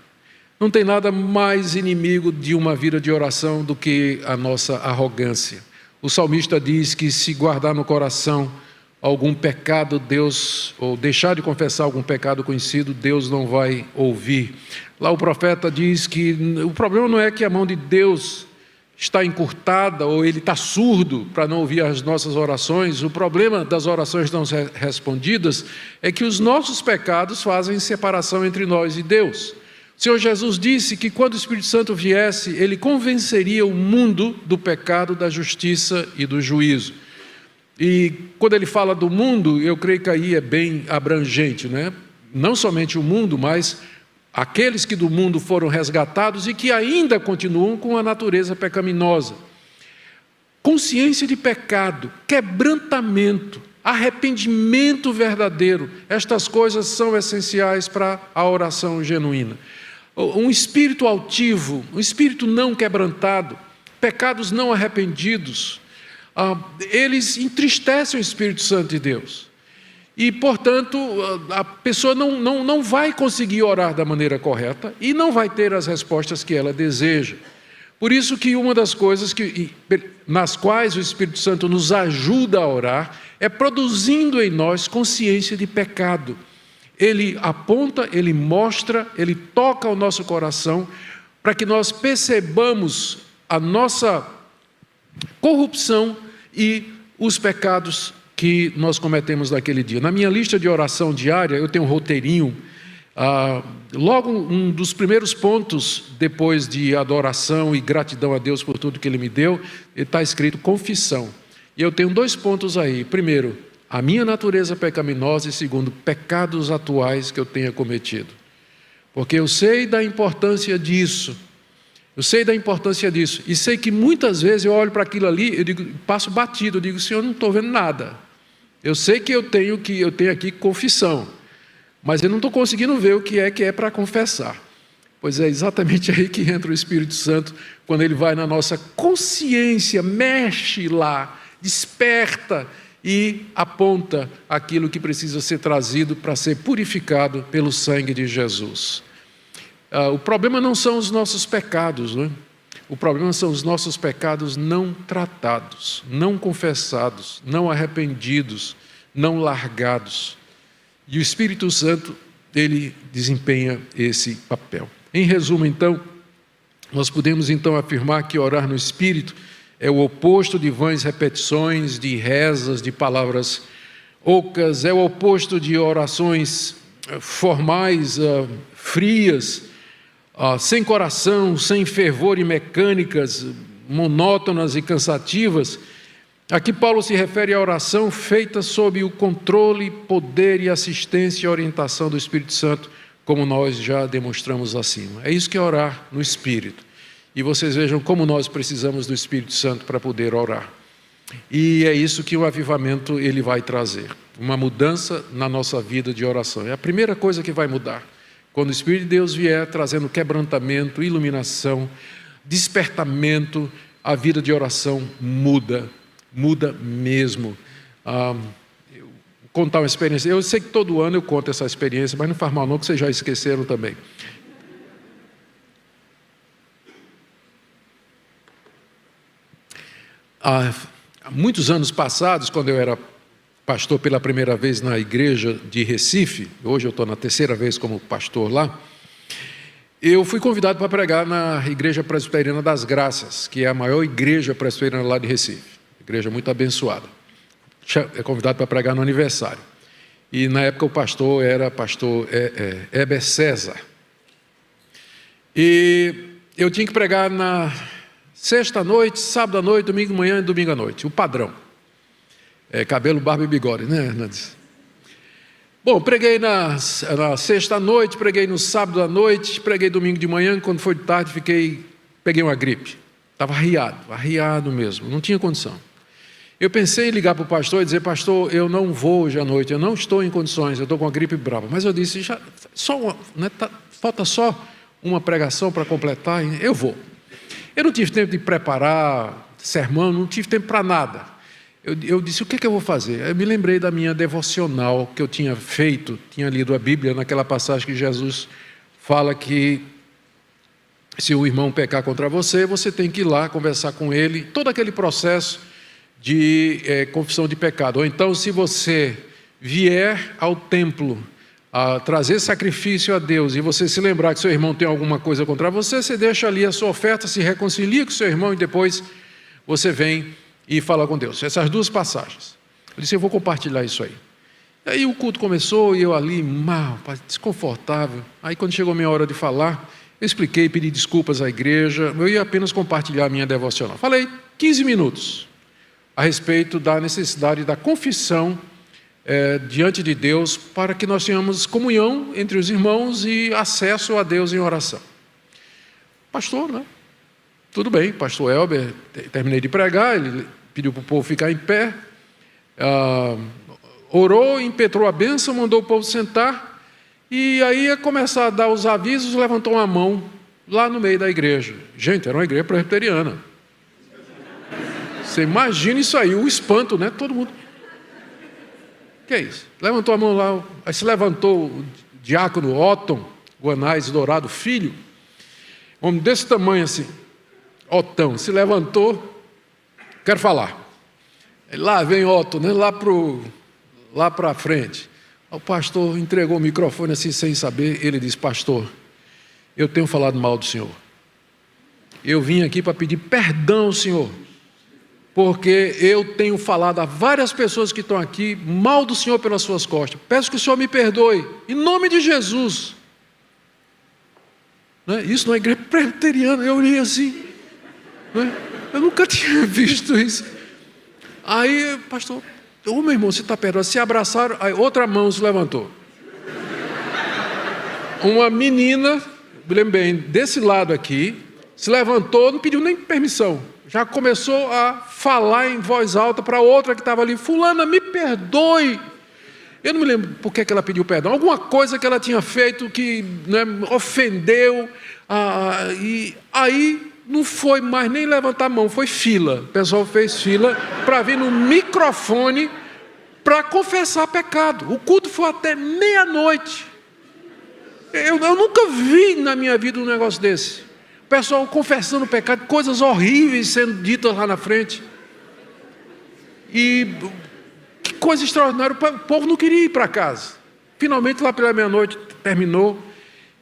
Não tem nada mais inimigo de uma vida de oração do que a nossa arrogância. O salmista diz que se guardar no coração algum pecado, Deus, ou deixar de confessar algum pecado conhecido, Deus não vai ouvir. Lá o profeta diz que o problema não é que a mão de Deus está encurtada ou ele está surdo para não ouvir as nossas orações. O problema das orações não respondidas é que os nossos pecados fazem separação entre nós e Deus. O Senhor Jesus disse que quando o Espírito Santo viesse, ele convenceria o mundo do pecado, da justiça e do juízo. E quando ele fala do mundo, eu creio que aí é bem abrangente, né? Não somente o mundo, mas aqueles que do mundo foram resgatados e que ainda continuam com a natureza pecaminosa. Consciência de pecado, quebrantamento, arrependimento verdadeiro, estas coisas são essenciais para a oração genuína. Um espírito altivo, um espírito não quebrantado, pecados não arrependidos, eles entristecem o Espírito Santo de Deus. E, portanto, a pessoa não vai conseguir orar da maneira correta e não vai ter as respostas que ela deseja. Por isso que uma das coisas nas quais o Espírito Santo nos ajuda a orar é produzindo em nós consciência de pecado. Ele aponta, ele mostra, ele toca o nosso coração para que nós percebamos a nossa corrupção e os pecados que nós cometemos naquele dia. Na minha lista de oração diária, eu tenho um roteirinho. Logo, um dos primeiros pontos, depois de adoração e gratidão a Deus por tudo que Ele me deu, está escrito confissão. E eu tenho 2 pontos aí. Primeiro, a minha natureza pecaminosa, e segundo, pecados atuais que eu tenha cometido. Porque eu sei da importância disso. Eu sei da importância disso. E sei que muitas vezes eu olho para aquilo ali, eu digo, passo batido, eu digo, Senhor, não estou vendo nada. Eu sei que eu tenho aqui confissão, mas eu não estou conseguindo ver o que é para confessar. Pois é exatamente aí que entra o Espírito Santo, quando ele vai na nossa consciência, mexe lá, desperta e aponta aquilo que precisa ser trazido para ser purificado pelo sangue de Jesus. O problema não são os nossos pecados, não é? O problema são os nossos pecados não tratados, não confessados, não arrependidos, não largados. E o Espírito Santo, ele desempenha esse papel. Em resumo, então, nós podemos então afirmar que orar no Espírito é o oposto de vãs repetições, de rezas, de palavras ocas, é o oposto de orações formais, frias, sem coração, sem fervor e mecânicas, monótonas e cansativas. Aqui Paulo se refere à oração feita sob o controle, poder e assistência e orientação do Espírito Santo, como nós já demonstramos acima. É isso que é orar no Espírito. E vocês vejam como nós precisamos do Espírito Santo para poder orar. E é isso que o avivamento ele vai trazer, uma mudança na nossa vida de oração. É a primeira coisa que vai mudar. Quando o Espírito de Deus vier trazendo quebrantamento, iluminação, despertamento, a vida de oração muda mesmo. Eu vou contar uma experiência, eu sei que todo ano eu conto essa experiência, mas não faz mal não, que vocês já esqueceram também. Há muitos anos passados, quando eu era pastor pela primeira vez na igreja de Recife, hoje eu estou na 3ª vez como pastor lá, eu fui convidado para pregar na Igreja Presbiteriana das Graças, que é a maior igreja presbiteriana lá de Recife, igreja muito abençoada. É convidado para pregar no aniversário. E na época o pastor era pastor Heber César. E eu tinha que pregar na sexta à noite, sábado à noite, domingo de manhã e domingo à noite, o padrão. Cabelo, barba e bigode, né, Hernandes? Bom, preguei na sexta à noite, preguei no sábado à noite, preguei domingo de manhã, quando foi de tarde peguei uma gripe. Estava arriado mesmo, não tinha condição. Eu pensei em ligar para o pastor e dizer: pastor, eu não vou hoje à noite, eu não estou em condições, eu estou com a gripe brava. Mas eu disse: falta só uma pregação para completar, eu vou. Eu não tive tempo de preparar sermão, não tive tempo para nada. Eu disse: o que eu vou fazer? Eu me lembrei da minha devocional que eu tinha feito, tinha lido a Bíblia, naquela passagem que Jesus fala que se o irmão pecar contra você, você tem que ir lá conversar com ele, todo aquele processo de confissão de pecado. Ou então, se você vier ao templo a trazer sacrifício a Deus e você se lembrar que seu irmão tem alguma coisa contra você, você deixa ali a sua oferta, se reconcilia com seu irmão e depois você vem e fala com Deus. Essas duas passagens. Eu disse: eu vou compartilhar isso aí. Aí o culto começou e eu ali mal, desconfortável. Aí quando chegou a minha hora de falar, eu expliquei, pedi desculpas à igreja, eu ia apenas compartilhar a minha devocional. Falei 15 minutos a respeito da necessidade da confissão diante de Deus, para que nós tenhamos comunhão entre os irmãos e acesso a Deus em oração. Pastor, né? Tudo bem, pastor Elber, terminei de pregar, ele pediu para o povo ficar em pé, orou, impetrou a bênção, mandou o povo sentar, e aí ia começar a dar os avisos, levantou uma mão lá no meio da igreja. Gente, era uma igreja presbiteriana. Você imagina isso aí, o espanto, né? Todo mundo... Que é isso? Levantou a mão lá, aí se levantou o diácono Otton Guanais Dourado Filho, homem desse tamanho assim, Otão, se levantou, quero falar. Lá vem Otto, né? Lá para frente. O pastor entregou o microfone assim sem saber, ele disse: pastor, eu tenho falado mal do senhor. Eu vim aqui para pedir perdão ao senhor, porque eu tenho falado a várias pessoas que estão aqui mal do senhor pelas suas costas. Peço que o senhor me perdoe, em nome de Jesus. Né? Isso não é igreja presbiteriana. Eu olhei assim, né? Eu nunca tinha visto isso. Aí, pastor, meu irmão, você está perdoado. Se abraçaram, aí outra mão se levantou. Uma menina, me lembro bem, desse lado aqui, se levantou, não pediu nem permissão. Já começou a falar em voz alta para outra que estava ali: fulana, me perdoe. Eu não me lembro por que ela pediu perdão. Alguma coisa que ela tinha feito que, né, ofendeu. E aí não foi mais nem levantar a mão, foi fila. O pessoal fez fila para vir no microfone para confessar pecado. O culto foi até meia-noite. Eu nunca vi na minha vida um negócio desse. O pessoal confessando pecado, coisas horríveis sendo ditas lá na frente. E que coisa extraordinária, o povo não queria ir para casa. Finalmente, lá pela meia-noite, terminou.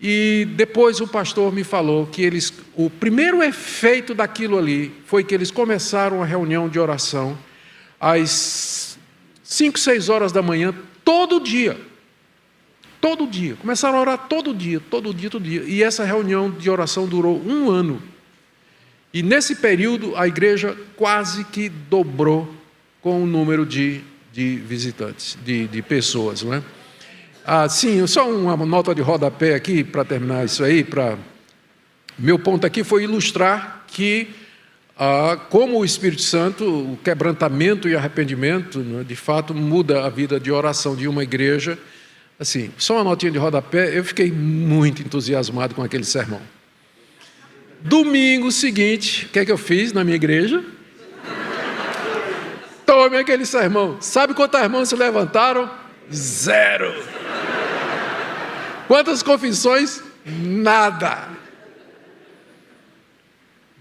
E depois o pastor me falou que o primeiro efeito daquilo ali foi que eles começaram a reunião de oração às 5, 6 horas da manhã, todo dia. Todo dia. Começaram a orar todo dia. E essa reunião de oração durou 1 ano. E nesse período a igreja quase que dobrou com o número de visitantes, de pessoas, não é? Sim, só uma nota de rodapé aqui para terminar isso aí. Meu ponto aqui foi ilustrar que, como o Espírito Santo, o quebrantamento e arrependimento, né, de fato, muda a vida de oração de uma igreja. Assim, só uma notinha de rodapé, eu fiquei muito entusiasmado com aquele sermão. Domingo seguinte, o que é que eu fiz na minha igreja? Tome aquele sermão. Sabe quantas mãos se levantaram? 0. Quantas confissões? Nada.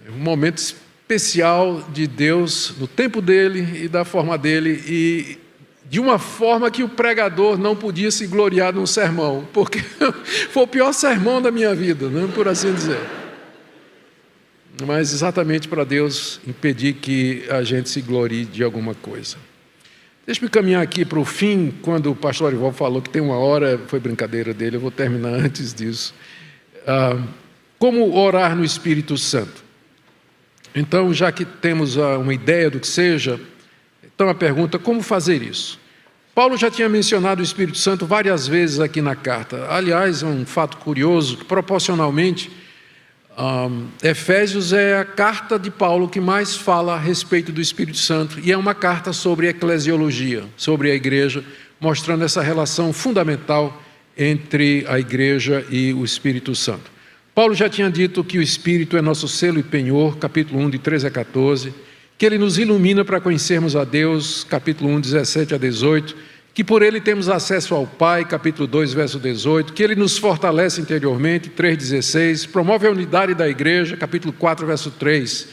É um momento especial de Deus, no tempo dele e da forma dele, e de uma forma que o pregador não podia se gloriar num sermão, porque foi o pior sermão da minha vida, né, por assim dizer. Mas exatamente para Deus impedir que a gente se glorie de alguma coisa. Deixa-me caminhar aqui para o fim. Quando o pastor Arival falou que tem 1 hora, foi brincadeira dele, eu vou terminar antes disso. Como orar no Espírito Santo? Então, já que temos uma ideia do que seja, então a pergunta: como fazer isso? Paulo já tinha mencionado o Espírito Santo várias vezes aqui na carta. Aliás, é um fato curioso que proporcionalmente Efésios é a carta de Paulo que mais fala a respeito do Espírito Santo, e é uma carta sobre eclesiologia, sobre a igreja, mostrando essa relação fundamental entre a igreja e o Espírito Santo. Paulo já tinha dito que o Espírito é nosso selo e penhor, capítulo 1, de 13 a 14, que ele nos ilumina para conhecermos a Deus, capítulo 1, 17 a 18, que por ele temos acesso ao Pai, capítulo 2, verso 18, que ele nos fortalece interiormente, 3,16, promove a unidade da igreja, capítulo 4, verso 3.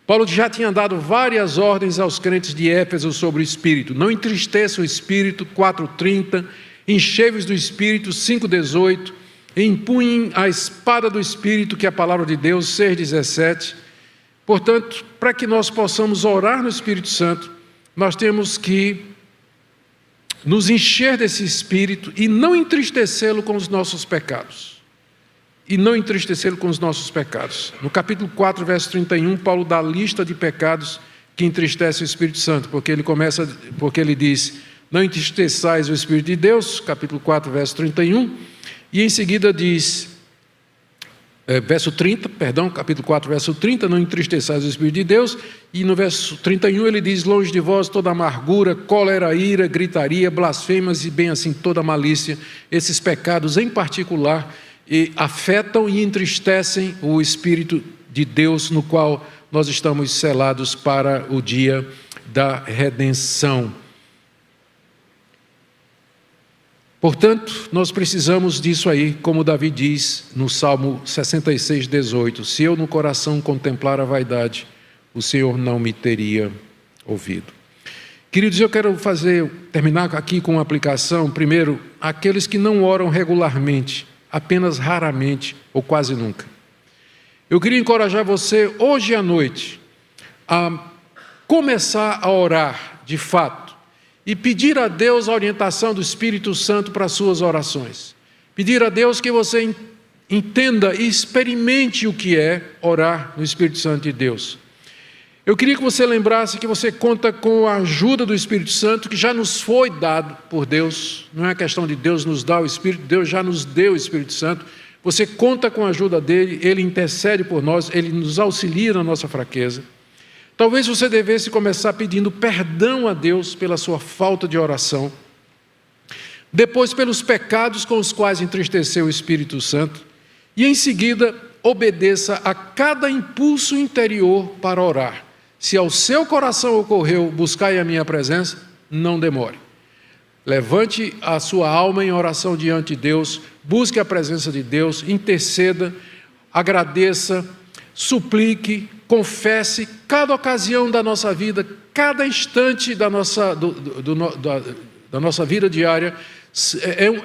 Paulo já tinha dado várias ordens aos crentes de Éfeso sobre o Espírito. Não entristeça o Espírito, 4,30, enchei-vos do Espírito, 5,18, empunhem a espada do Espírito, que é a palavra de Deus, 6,17. Portanto, para que nós possamos orar no Espírito Santo, nós temos que nos encher desse Espírito e não entristecê-lo com os nossos pecados. No capítulo 4, verso 31, Paulo dá a lista de pecados que entristecem o Espírito Santo, porque ele diz, não entristeçais o Espírito de Deus, capítulo 4, verso 31, e em seguida diz, capítulo 4, verso 30, não entristeçais o Espírito de Deus, e no verso 31 ele diz, longe de vós toda amargura, cólera, ira, gritaria, blasfêmias e bem assim toda malícia. Esses pecados em particular afetam e entristecem o Espírito de Deus, no qual nós estamos selados para o dia da redenção. Portanto, nós precisamos disso aí, como Davi diz no Salmo 66, 18. Se eu no coração contemplar a vaidade, o Senhor não me teria ouvido. Queridos, eu quero terminar aqui com uma aplicação. Primeiro, aqueles que não oram regularmente, apenas raramente ou quase nunca. Eu queria encorajar você hoje à noite a começar a orar de fato, e pedir a Deus a orientação do Espírito Santo para as suas orações. Pedir a Deus que você entenda e experimente o que é orar no Espírito Santo de Deus. Eu queria que você lembrasse que você conta com a ajuda do Espírito Santo, que já nos foi dado por Deus. Não é questão de Deus nos dar o Espírito, Deus já nos deu o Espírito Santo. Você conta com a ajuda dele, ele intercede por nós, ele nos auxilia na nossa fraqueza. Talvez você devesse começar pedindo perdão a Deus pela sua falta de oração, depois pelos pecados com os quais entristeceu o Espírito Santo, e em seguida obedeça a cada impulso interior para orar. Se ao seu coração ocorreu, buscai a minha presença, não demore. Levante a sua alma em oração diante de Deus, busque a presença de Deus, interceda, agradeça, suplique, confesse cada ocasião da nossa vida, cada instante da nossa vida diária,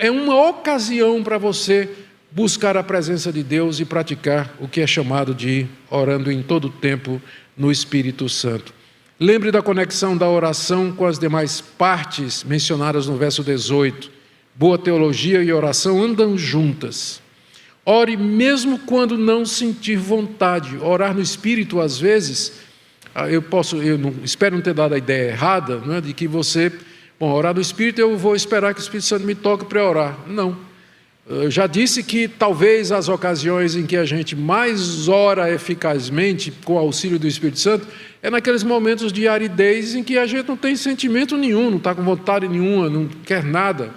é uma ocasião para você buscar a presença de Deus e praticar o que é chamado de orando em todo o tempo no Espírito Santo. Lembre da conexão da oração com as demais partes mencionadas no verso 18. Boa teologia e oração andam juntas. Ore mesmo quando não sentir vontade. Orar no Espírito, às vezes, espero não ter dado a ideia errada, não é? De que você, orar no Espírito, eu vou esperar que o Espírito Santo me toque para orar. Não. Eu já disse que talvez as ocasiões em que a gente mais ora eficazmente com o auxílio do Espírito Santo é naqueles momentos de aridez em que a gente não tem sentimento nenhum, não está com vontade nenhuma, não quer nada.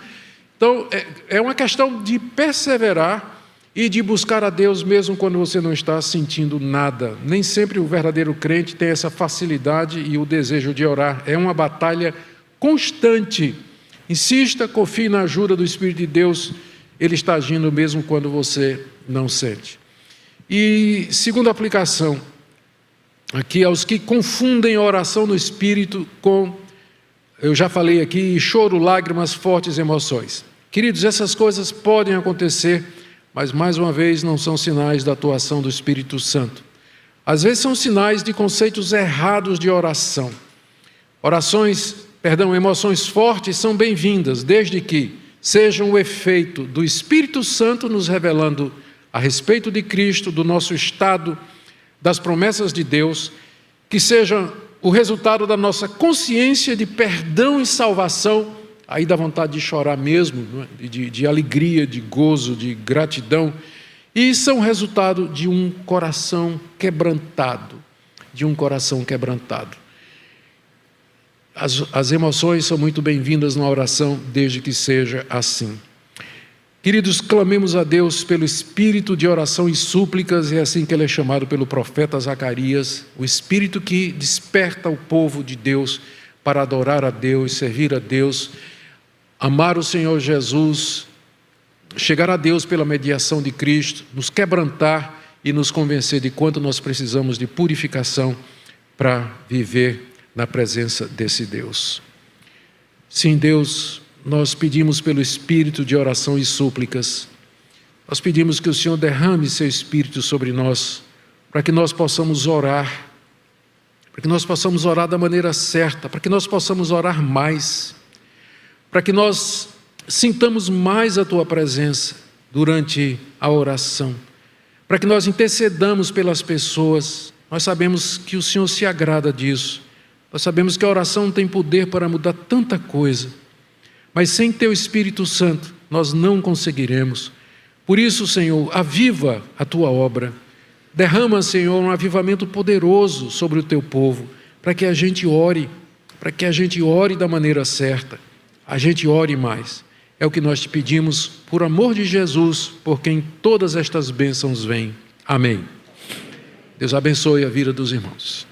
Então, é uma questão de perseverar e de buscar a Deus mesmo quando você não está sentindo nada. Nem sempre o verdadeiro crente tem essa facilidade e o desejo de orar. É uma batalha constante. Insista, confie na ajuda do Espírito de Deus. Ele está agindo mesmo quando você não sente. E segunda aplicação, aqui aos que confundem a oração no Espírito com, eu já falei aqui, choro, lágrimas, fortes emoções. Queridos, essas coisas podem acontecer, mas mais uma vez não são sinais da atuação do Espírito Santo. Às vezes são sinais de conceitos errados de oração. Emoções fortes são bem-vindas, desde que sejam o efeito do Espírito Santo nos revelando a respeito de Cristo, do nosso estado, das promessas de Deus, que seja o resultado da nossa consciência de perdão e salvação. Aí dá vontade de chorar mesmo, não é? de alegria, de gozo, de gratidão. E são resultado de um coração quebrantado, As emoções são muito bem-vindas na oração, desde que seja assim. Queridos, clamemos a Deus pelo espírito de oração e súplicas, é assim que ele é chamado pelo profeta Zacarias, o espírito que desperta o povo de Deus para adorar a Deus, servir a Deus, amar o Senhor Jesus, chegar a Deus pela mediação de Cristo, nos quebrantar e nos convencer de quanto nós precisamos de purificação para viver na presença desse Deus. Sim, Deus, nós pedimos pelo espírito de oração e súplicas, nós pedimos que o Senhor derrame seu espírito sobre nós, para que nós possamos orar, da maneira certa, para que nós possamos orar mais, para que nós sintamos mais a tua presença durante a oração, para que nós intercedamos pelas pessoas. Nós sabemos que o Senhor se agrada disso, nós sabemos que a oração tem poder para mudar tanta coisa, mas sem teu Espírito Santo nós não conseguiremos. Por isso, Senhor, aviva a tua obra, derrama, Senhor, um avivamento poderoso sobre o teu povo, para que a gente ore da maneira certa, a gente ore mais. É o que nós te pedimos, por amor de Jesus, por quem todas estas bênçãos vêm. Amém. Deus abençoe a vida dos irmãos.